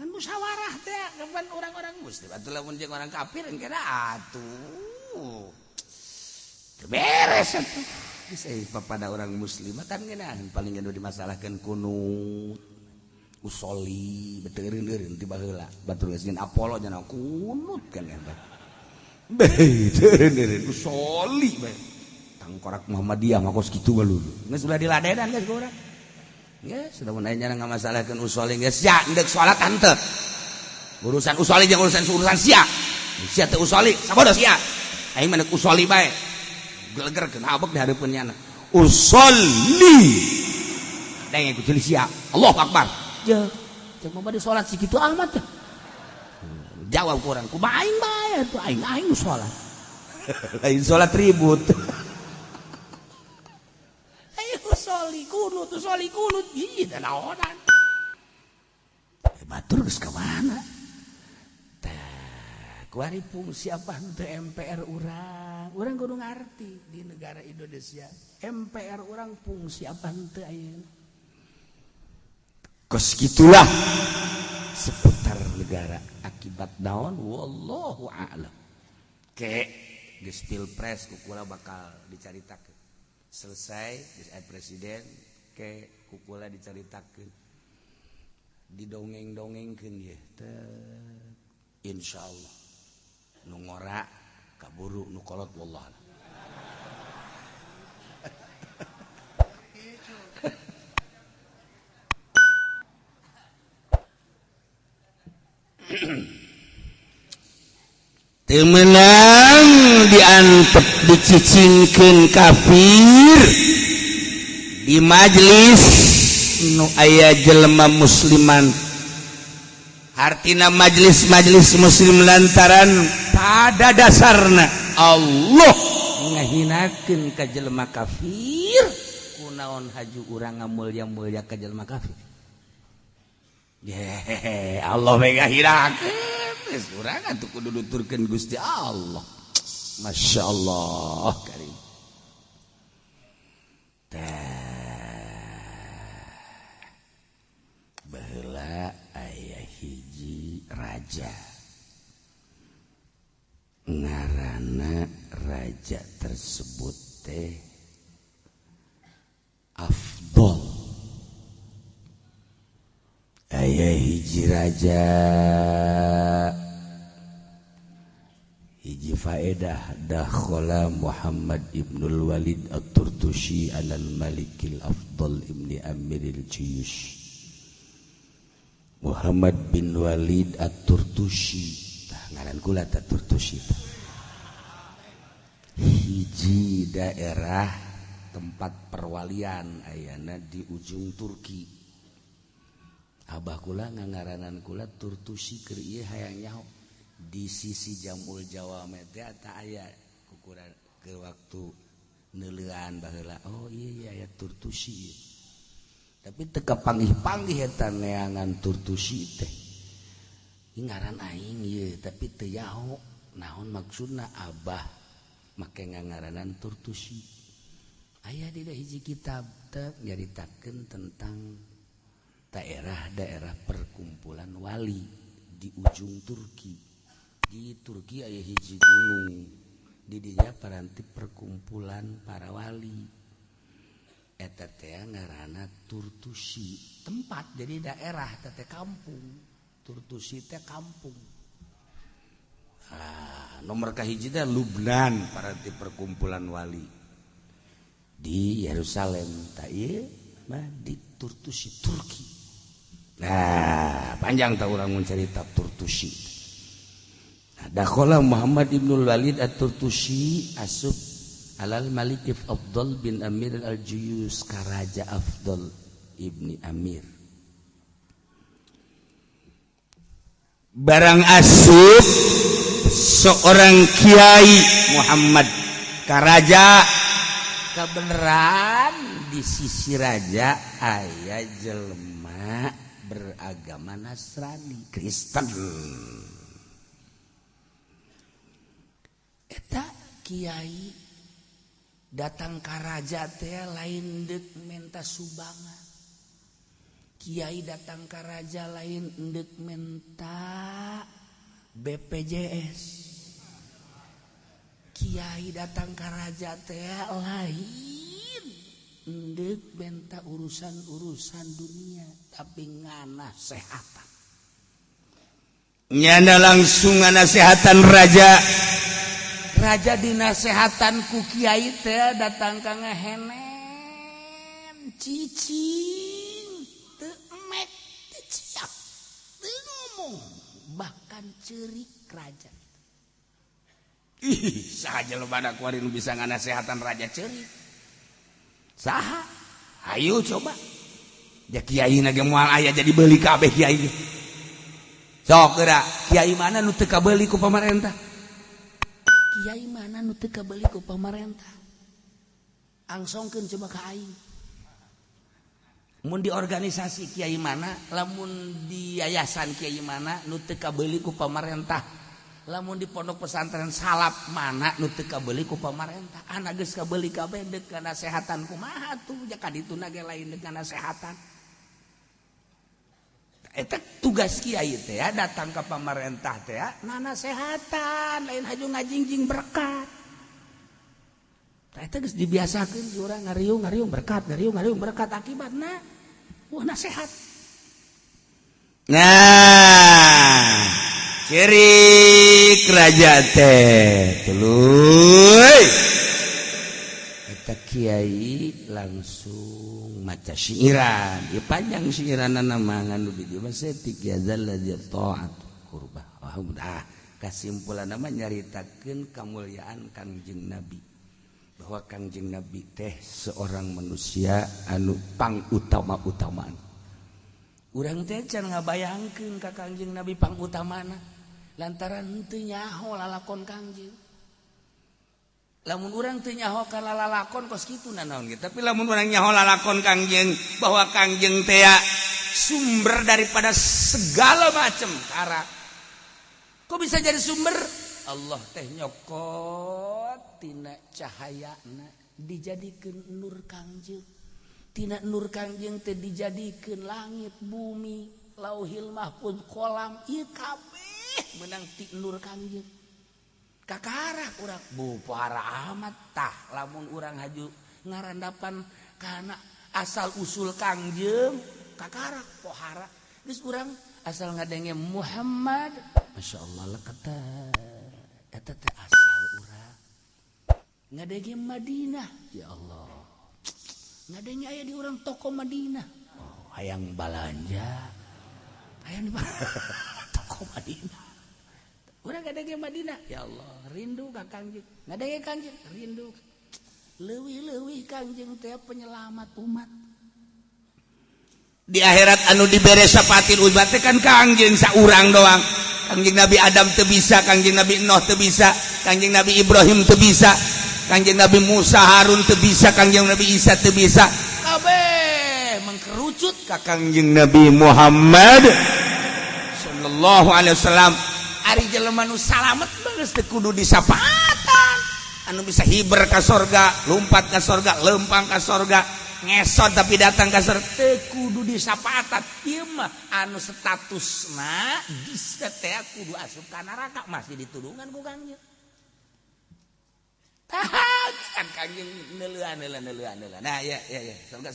kan musyawarah teh kapan orang-orang muslim atuh lamun jeung orang kafir engke atuh beres atuh bisa pada orang muslim kan ngeunaan paling anu dimasalahkeun kunut usoli beteureun ti baheula batur geus Apollo nya kunut kan eta beteureun usoli bae tangkorak Muhammadiyah mah kos kitu bae geus ulah diladenan geus urang ya sudah mun aya nggak masalahkeun usoli geus ya endek salat tante urusan usoli jeung urusan sia sia teh usoli sabodos sia aing mah usoli bae gelegerkeun habek di hareupeun nya usoli da yang kucil sia Allahu akbar ya cek mah bade salat sakitu amat teh jawab kurang kumaha aing bae atuh aing salat lain salat ribut usoli kunut ieu teh naonan batur geus ka mana tah kuari fungsi apa teh MPR urang kudu ngarti di negara Indonesia MPR urang fungsi apa teh ayeuna kos gitulah seputar negara akibat naon wallahu a'lam ke geus pilpres kukula bakal dicaritakeun selesai geus aya presiden ke kukula dicaritakeun didongeng-dongengkeun ye teh insyaallah nu ngora kaburu nu kolot wallah teu meunang diantep dicicingkeun kafir di majelis nu aya jelema musliman artina majelis-majelis muslim lantaran pada dasarna Allah ngahinakeun ka jelema kafir kunaon haju urang ngamulya-mulya ka jelema kafir Allah we ngahinakeun geus urang atuh kudu nuturkeun Gusti Allah masyaallah karim baheula aya hiji raja ngaranna raja tersebut teh Afdol aya hiji raja hiji faedah dakhala Muhammad ibnul Walid at-Turtushi alal Malikil Afdal ibni Amiril Juyush Muhammad bin Walid at-Turtushi tah ngaran kula teh Turtushi hiji daerah tempat perwalian ayana di ujung Turki abah kula ngangaranan kula Turtushi keur ieu hayang nyaho di sisi Jamul Jawa mete tak aya ukuran ke waktu neuleuan baheula oh iya aya Turtushi tapi teu kapanggih-panggih eta neangan Turtushi teh ngaran aing ieu tapi teu nyaho naon maksudna abah make ngangaranan Turtushi aya di hiji kitab teh nyaritakeun tentang daerah-daerah perkumpulan wali di ujung Turki di Turki aya hiji gunung di dinya paranti perkumpulan para wali eta teh ngaranna Turtushi tempat jadi daerah teh kampung Turtushi teh kampung nomor kahiji teh Lubnan paranti perkumpulan wali di Yerusalem tah ieu mah di Turtushi Turki nah panjang tah urang mun carita Turtushi dakhala Muhammad ibnul Walid at-Turtushi asub alal Malik Afdal bin Amir al-Juyus karaja Afdal ibni Amir barang asub seorang kiai Muhammad karaja kebenaran di sisi raja aya jelema beragama Nasrani Kristen eta kiai datang ka raja teh lain deuk minta sumbangan Kiai datang ke raja lain endek menta BPJS. Kiai datang ke raja teh lain endek menta urusan dunia tapi ngana sehatan. Nyana langsung ngana sehatan raja. Raja dinasehatan ku kiai teh datang ka ngehenen cicing teu emek teu ciak teu ngomong bahkan ceurik raja. Ih saja lo badak kuari nu bisa nganasehatan raja ceurik. Saha? Ayo coba. Ya kiai na ge moal aya jadi beuli kabeh kiai. Sok geura kiai mana nu teu kabeuli ku pamarentah? Kiai mana nu teu kabeuli ku pamarentah? Angsongkeun coba ka aing. Mun di organisasi kiai mana, lamun di yayasan kiai mana nu teu kabeuli ku pamarentah. Lamun di pondok pesantren salap mana nu teu kabeuli ku pamarentah. Ana geus kabeuli kabeh deuk kana nasehatan kumaha tuh ja kadituna ge lain deuk kana nasehatan. Eta tugas kiai teh ya datang ke pemerintah teh ya nanasehatan lain haju ngajingjing berkat. Eta geus dibiasakeun si urang ngariung berkat akibatna wah nasihat. Nah, ciri raja teh tuluy. Eta kiai langsung maca syairan, ya panjang syairanna mah nganu di dieu mah setik ya zalla taat qurbah. Wah, kasimpulan nama nyaritakeun kamuliaan Kangjeng Nabi. Bahwa Kangjeng Nabi teh seorang manusia anu pangutama-utamaan. Urang teh can ngabayangkeun ka Kangjeng Nabi pangutamana lantaran teu nyaho lalakon Kangjeng. Lamun urang teu nyaho kana lalakon kos kitu naon gitu. Tapi lamun urang nyaho lalakon Kangjeng bahwa Kangjeng teh sumber daripada segala macam cara. Kok bisa jadi sumber? Allah teh nyokot tina cahayana dijadikeun nur Kangjeng. Tina nur Kangjeng teh dijadikeun langit, bumi, lauhil mahfuz, kolam, ieu kabeh meunang ti nur Kangjeng. Kakarah urang bu pohara amat tah lamun urang haju ngarandapan kana asal usul Kangjeng kakarah pohara geus urang asal ngadenge Muhammad masyaallah leketa eta teh asal urang ngadenge Madinah ya Allah ngadenge aya di urang toko Madinah oh hayang balanja hayang di toko Madinah. Urang ngadenge Madinah, ya Allah, rindu ka Kangjeng. Ngadenge Kangjeng, rindu. Leuwih-leuwih Kangjeng teh penyelamat umat. Di akhirat anu dibere sapatin umat teh kan Kangjeng saurang doang. Kangjeng Nabi Adam teu bisa, Kangjeng Nabi Nuh teu bisa, Kangjeng Nabi Ibrahim teu bisa, Kangjeng Nabi Musa Harun teu bisa, Kangjeng Nabi Isa teu bisa. Kabeh mengkerucut ka Kangjeng Nabi Muhammad sallallahu alaihi wasallam. Ari jelema nu salamet geus teu kudu disapaatan. Anu bisa hiber ka sorga, lumpat ka sorga, lempang ka sorga, ngesot tapi datang ka sorga teu kudu disapaatan. Ieu mah anu statusna bisa teh kudu asup ka neraka masih ditudungan ku Kangjeng. Kan Kangjeng neuleuan. Nah ya. Sorga.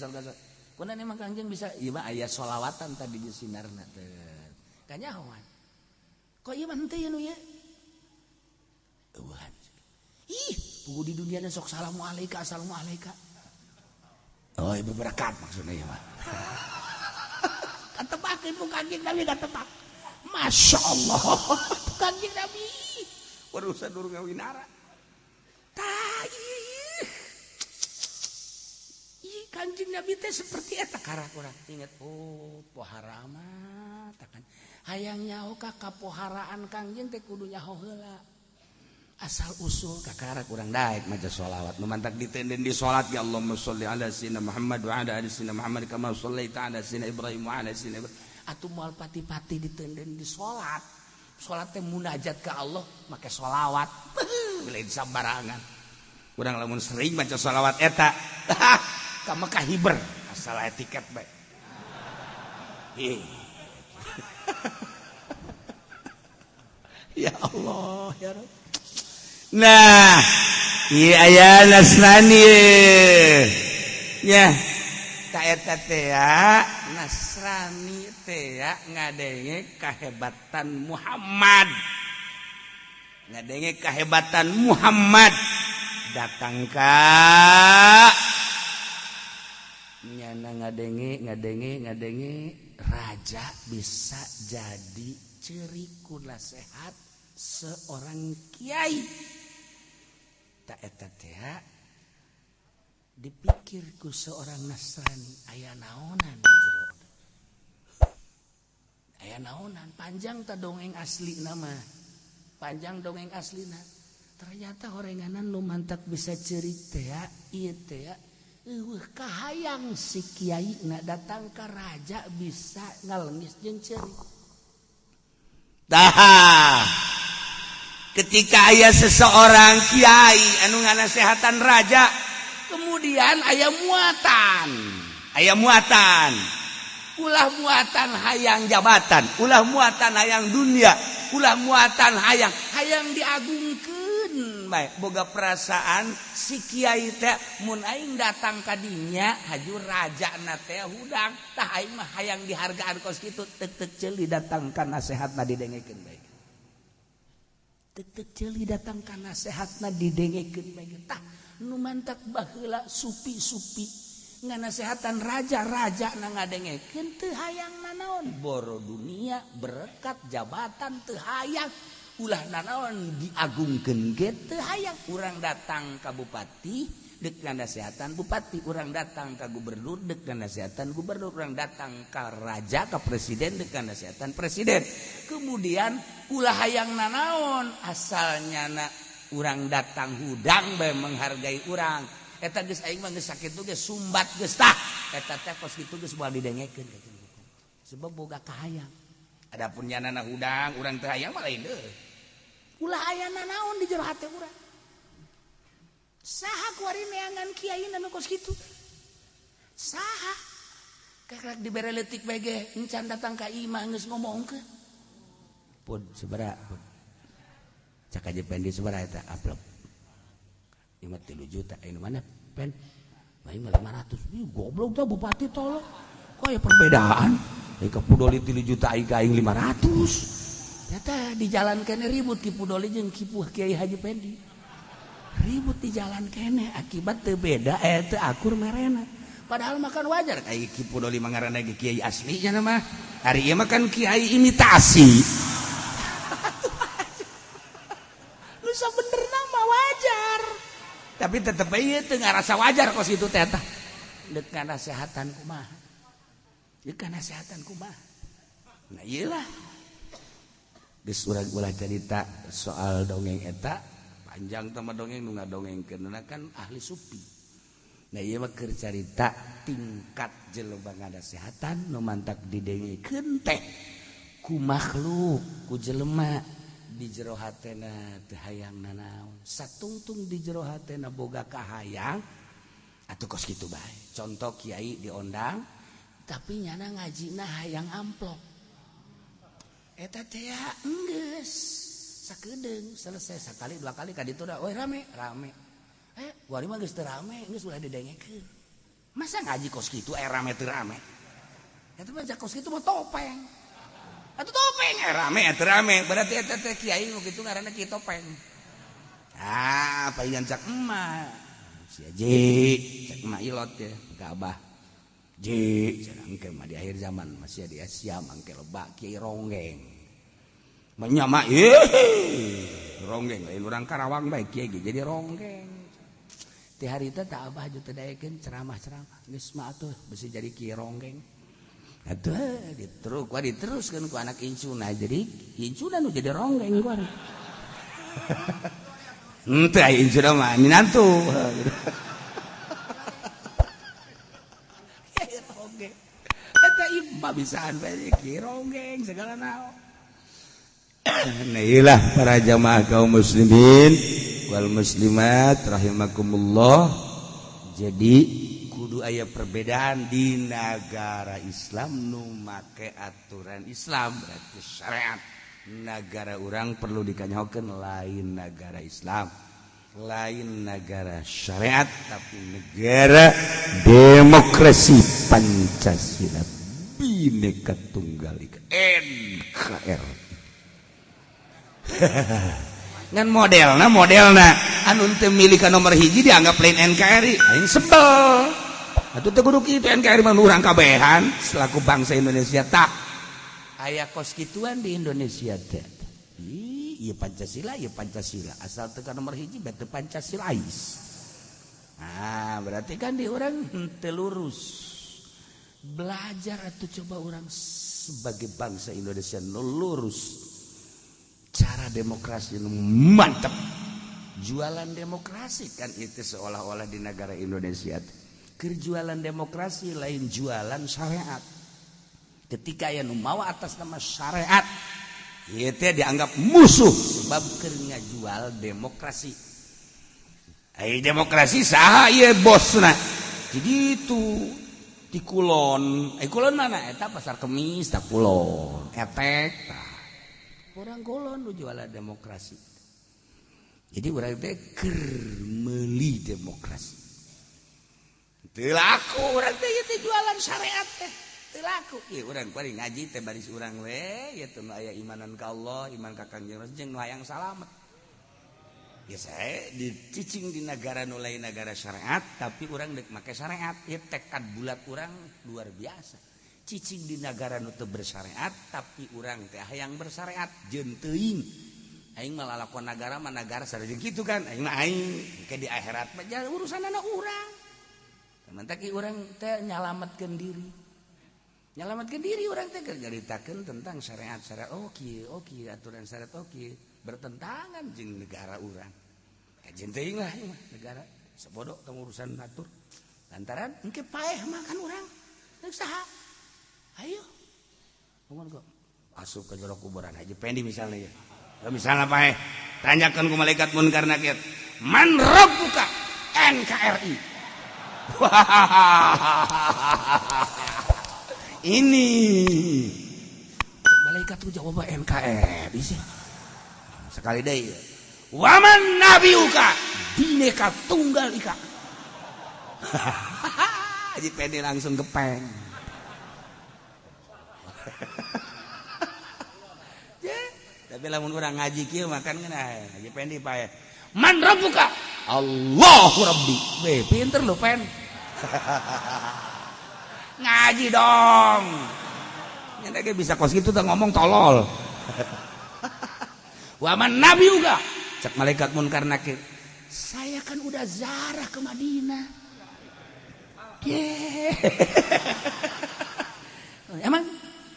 Kunaon emang Kangjeng bisa ieu mah aya sholawatan tadi di sinarna teh. Kanyahoan. Kok iya mah henteu anu ya? Eueuhan. Ih, pugu di dunia na sok assalamualaikum. Oh, ieu berkat maksudna ieu mah. Katepakeun ku Kangjeng Nabi katepak. Masyaallah. Kangjeng Nabi. Urusan durung ngawinara. Tah. Ih, Kangjeng Nabi teh seperti eta karak urang. Ingat oh, pohara mah takan hayang nyaho ka kapoharaan Kangjeng teh kudu nyaho heula. Asal usul kakarak urang daek maca sholawat. Nu mantak ditenden di salat ya Allahumma sholli ala sayyidina Muhammad wa ala ali sayyidina Muhammad kama shallaita ala sayyidina Ibrahim wa ala sayyidina Ibrahim. Atuh moal pati-pati ditenden di salat. Salat teh munajat ka Allah make sholawat. Lain sabarangan. Urang lamun sering maca sholawat eta ka Mekah hiber asal etiket bae. Ya Allah ya Rabb. Nah, ieu aya Nasrani ya. Ka eta teh Nasrani teh ngadenge kahebatan Muhammad. Ngadenge kahebatan Muhammad. Datang ka nyana ngadenge raja bisa jadi ciri kula sehat seorang kiai. Tak eta teh dipikirku seorang Nasrani aya naonan jero. Aya naonan panjang ta dongeng asli nama. Panjang dongeng aslina. Ternyata horenganan nu mantak bisa cerita ieu teh eueuh kahayang si kiai na datang ka raja bisa ngalengis jeung ceri. Tah. Ketika aya seseorang kiai anu nganasehatan raja, kemudian aya muatan. Ulah muatan hayang jabatan, ulah muatan hayang dunia, ulah muatan hayang diagungkeun bae. Boga perasaan si kiai teh mun aing datang ka dinya haju rajana teh hudang, tah aing mah hayang dihargaan kos kitu teu ceuli datang ka nasehatna didengekeun bae. Teu ceuli datang ka nasehatna didengekeun bae. Tah nu mantak baheula supi-supi nganasehatan raja na ngadengekeun teu hayang nanaon boro dunia berkat jabatan teu hayang ulah nanaon diagungkeun ge teu hayang. Urang datang ka bupati deuk nganasehatan bupati, urang datang ka gubernur deuk nganasehatan gubernur, urang datang ka raja ka presiden deuk nganasehatan presiden. Kemudian ulah hayang nanaon asalnya na urang datang hudang bae menghargai urang. Eta geus aing mah geus sakitu geus sumbat geus tah. Eta teh kos kitu geus moal didengekeun kitu. Sebab boga kahayang. Adapun nyanana hudang urang teu hayang mah lain deui. Ulah aya nanaon di jero hate urang. Saha kuari neangan kiai anu kos kitu? Saha? Kakak dibere leutik bae ge encan datang ka imah geus ngomongkeun. Pun sabaraha? Cak aja pendi sabaraha eta aplop. 3 juta ini mana pen main 500 ih goblok dah bupati tolong kok ya perbedaan ke Pudoli 3 juta aing 500 ternyata di jalan kene ribut ki Pudoli jeung ki Kiai Haji Pendi ribut di jalan kene akibat teu beda teu akur merena padahal makan wajar kayak ki Pudoli mah ngaranna ge kiai aslinya mah hari ieu mah kan kiai imitasi lu sabenerna mah wajar tapi tetep ieu teu ngarasa wajar kos itu teh tah. Deuk kanasehatan kumaha? Deuk kanasehatan kumaha? Nah ieulah. Geus urang ulah cerita soal dongeng eta, panjang teh mah dongeng nu ngadongengkeunna kan ahli supi. Nah ieu mah keur carita tingkat jelema ngadasehatan nu mantak didengekeun teh ku makhluk, ku jelema di jero hatena teu hayang nanaon satungtung di jero hatena boga kahayang atuh kos kitu bae. Contoh kiai diondang tapi nyana ngajina hayang amplop eta teh enggeus sakedeung selesai sakali dua kali ka ditu da we rame wari mah geus teu rame geus ulah didengekeun masa ngaji kos kitu rame teu rame eta mah kos kitu mah topeng. Atuh topeng rame berarti eta teh kiai nu kitu ngaranna Ki Topeng. Palingan cak emak. Si Haji, cak emak ilot ya ka Abah. Ji, cenah engke mah di akhir zaman masih di Asia mangke loba kiai ronggeng. Nya mah ronggeng lain urang Karawang bae kiai jadi ronggeng. Ti harita teh Abah haju teu daekeun ceramah-ceramah. Geus mah atuh bisi jadi kiai ronggeng. Atuh diteruskan ku anak incuna jadi incuna nu jadi ronggeng ku henteu aya incuna mah minantu ronggeng eta imah bisaan bae ki ronggeng segala naon. Nah iyalah para jamaah kaum muslimin wal muslimat rahimakumullah. Jadi kudu aya perbedaan di negara Islam nu make aturan Islam berarti syariat. Negara orang perlu dikanyakan lain negara Islam, lain negara syariat, tapi negara demokrasi Pancasila Bhinneka Tunggal Ika NKRI. Ngan modelna anu teu milih ka nomor hiji dianggap lain NKRI, aing sebel. Atuh teh kudu kitu NKRI mah urang kabehan selaku bangsa Indonesia tak aya kos kituan di Indonesia teh. Ieu Pancasila, asal teu ka nomor hiji berarti Pancasilais. Nah, berarti kan di urang teu lurus. Belajar atuh coba urang sebagai bangsa Indonesia nu lurus. Cara demokrasi nu mantep. Jualan demokrasi kan itu seolah-olah di negara Indonesia. Kerjualan demokrasi lain jualan syariat. Ketika aya nu mawa atas nama syariat, ieu teh dianggap musuh sebab keur ngajual demokrasi. Ai demokrasi saha ieu bosna? Kitu di Kulon. Kulon mana? Eta Pasar Kemis, tah Kulon. Etek tah. Orang Kulon nu jualan demokrasi. Jadi orang teh keur meuli demokrasi. Teu laku urang teh ieu jualan syariat teh. Teu laku. Ieu urang paling ngaji teh baris urang we, ieu teh aya imanan ka Allah, iman ka Kangjeng Rasul jeung nu hayang salamet. Ya saya dicicing di negara nu lain negara syariat, tapi urang deuk make syariat. Ieu tekad bulat urang luar biasa. Cicing di negara nu teu bersyariat, tapi urang teh hayang bersyariat jeung teuing. Aing mah lalakon negara mah negara sareng kitu kan. Aing mah aing ke di akhirat mah urusanna urang. Mantap ki urang teh nyalametkeun diri. Nyalametkeun diri urang teh keur nyaritakeun tentang syariat-syariat. Oh kieu aturan syariat kieu bertentangan jeung negara urang. Kajen teuing lah ieu mah negara sabodo tong urusan atur. Lantaran engke paeh makan urang. Deuk saha? Ayo, ngomong kok asup ke jero kuburan Haji Pendi misalnya ya. Misalnya apa tanyakan ke malaikat munkar nakir, man rabbuka NKRI. Ini malaikat tuh jawab NKRI sih. Sekali deh. Waman nabiuka Bhinneka Tunggal Ika. Haji Pendi langsung gepeng. Tapi lamun urang ngaji kieu makan ngeunah Haji Pendi pae. Man rabbuka? Allahu Rabbi. Weh, pinter lu Pen. Ngaji dong. Nya ge bisa kos kitu teh ngomong tolol. Wa man nabiuka? Cek malaikat munkar nakir. Saya kan udah ziarah ke Madinah. Emang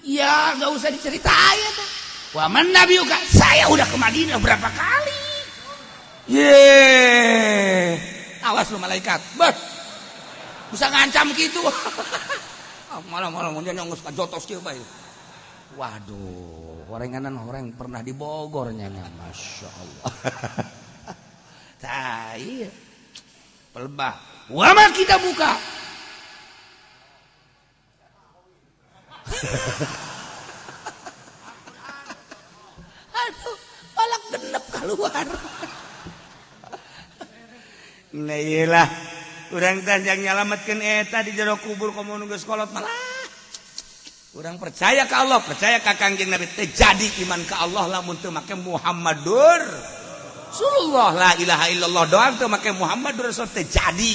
ya gak usah diceritain ya tuh. Wah man nabiuka, saya udah ke Madinah berapa kali. Awas lu malaikat, bisa ngancam gitu. Malah munjul nyongos ka jotos kieu bae. Waduh, orenganan orang pernah di Bogor nya, Masya Allah. Tah iya. Pelebah. Wa ma kita buka. Aduh, balak genep keluar. Nah iyalah, urang tanjang nyalametkeun eta di jero kubur komo nu geus kolot malah. Urang percaya ka Allah, percaya ka Kangjeng Nabi teh jadi iman ka Allah lamun teu make Muhammadur Rasulullah, la ilaha illallah doang teu make Muhammadur Rasul teh jadi.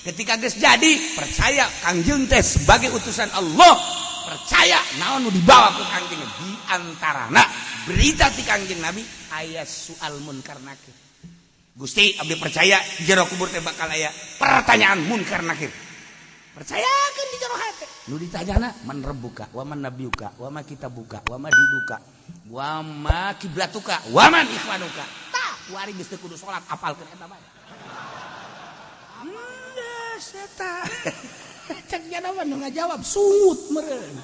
Ketika geus jadi, percaya Kangjeng teh sebagai utusan Allah. Percaya naon nu dibawa ku Kangjeng di antarana berita ti Kangjeng Nabi aya soal munkar nakir. Gusti abdi percaya di jero kubur teh bakal aya pertanyaan munkar nakir. Percayakeun di jero hate. Nu ditanyana man rabbuka wa man nabiuka wa ma kitabuka wa ma dinuka wa ma kiblatuka wa man ikhwanuka. Tah wari geus teu kudu salat apalkeun eta bae. Seta. Cek jana mah nu ngajawab sungut meureun.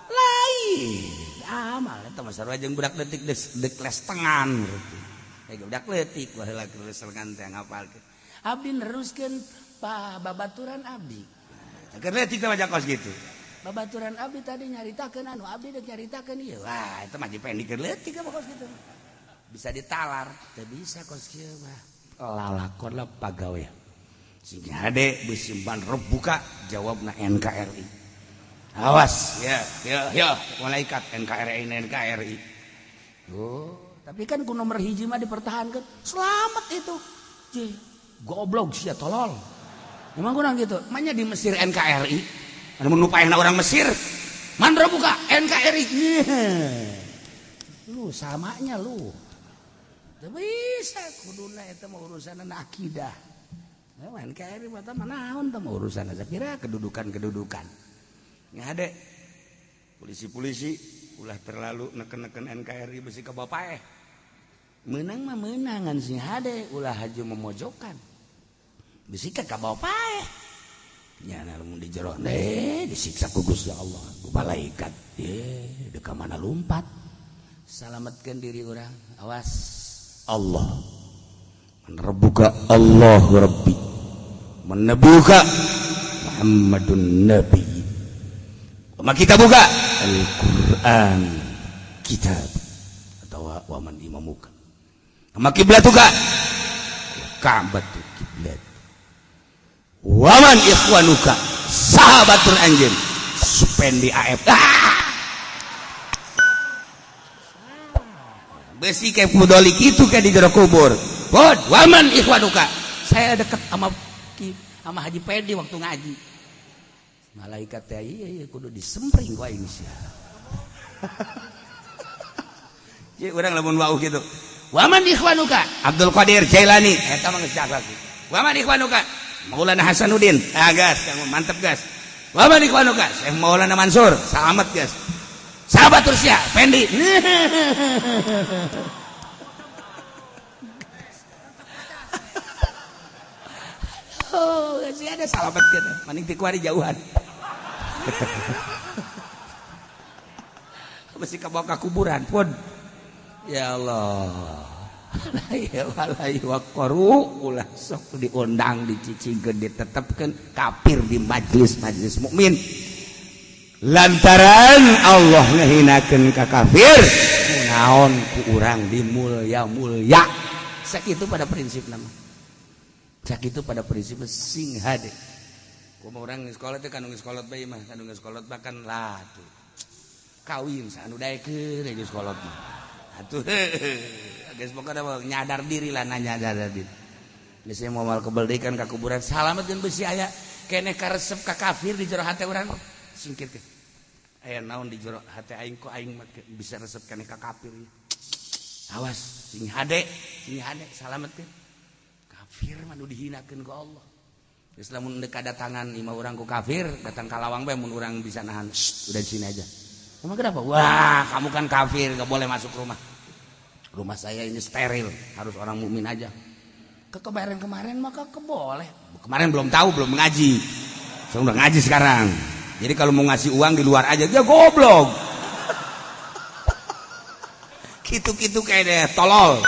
Lain. Amal eta mah sarua jeung budak leutik deuk les tengan berarti. Budak leutik baheula keur les tengan teh ngapalkeun. Abdi neruskeun Pak babaturan abdi. Karena kita baca kos gitu. Babaturan abdi tadi nyaritakeun anu abdi deuk nyaritakeun ieu. Wah, eta mah dipendikeun leutik ka kos gitu. Bisa ditalar, teu bisa kos kieu mah. Lalakon lah pagawe. Sing hade besimpan rebuka jawabna NKRI. Awas ya malaikat NKRI. Oh, tapi kan ku nomor hiji mah dipertahankan. Selamat itu. Goblok sia tolol. Emang kurang gitu. Manya di Mesir NKRI. Anu nupaina orang Mesir. Mandra buka NKRI. Lu samanya lu. Teu bisa kuduna eta mah urusanna akidah. NKRI mah tah naon tah urusanna sakira kedudukan. Nya ade polisi-polisi ulah terlalu neken-neken NKRI besi ka bapae. Menang mah menangan si hade ulah haju memojokkan. Besi ka bapae. Nya lamun di jero disiksa ku Gusti Allah, ku malaikat. Deuk ka mana lumpat. Salametkeun diri urang. Awas Allah. Rabbuka Allah Rabbi. Menebuka Muhammadun Nabi. Kita buka Al-Quran kitab atau waman imamuka. Sama kiblatuka Ka'batul kiblat. Waman ikhwanuka sahabatul anjin supendi AF. Besi kayak pudolik itu kayak di jero kubur. Bod, waman ikhwanuka. Saya dekat sama Haji Pedi waktu ngaji. Malaikat teh iya kudu disempring ku aing sia. Ye urang lamun wau kitu. Wa man ikhwanuka? Abdul Qadir Jailani eta mah geus jago. Wa man ikhwanuka? Maulana Hasanuddin. Gas, mantep gas. Wa man ikhwanuka? Syekh Maulana Mansur. Selamat gas. Sahabat terus ya, Pendi. Oh, sih ada salamat kita. Maning ti kuari jauhan. Mesti kabawa ke kuburan pun. Ya Allah. Ya walai waqaru ulah sok diundang dicicingkeun ditetepkeun kafir di majelis mukmin. Lantaran Allah ngehinakeun ka kafir, kunaon ku urang dimulya-mulya. Sakitu pada prinsip nama. Sakitu pada prinsip sing hade. Kumaha urang geus kolot teh kanu geus kolot bae mah, kanu geus kolot mah kan lah tuh. Kawin sanu daekeun geus kolot mah. Atuh geus pokona nyadar diri lah nyadar diri. Geus moal kebel deui kan ka kuburan salametkeun beusi aya keneh karesep ka kafir di jero hate urang singkirkeun. Aya naon di jero hate aing kok aing bisa resep keneh ka kafir. Awas sing hade salametkeun. Kafir mah nu dihinakeun ku Allah. Geus lamun deuk kadatangan imah urang ku kafir, datang ka lawang bae mun urang bisa nahan. Udah di sini aja. Emang kenapa? Wah, kamu kan kafir, enggak boleh masuk rumah. Rumah saya ini steril, harus orang mukmin aja. Kemarin maka boleh. Kemarin belum tahu, belum ngaji. Saya udah ngaji sekarang. Jadi kalau mau ngasih uang di luar aja, dia goblok. Gitu-gitu kayak deh, tolol.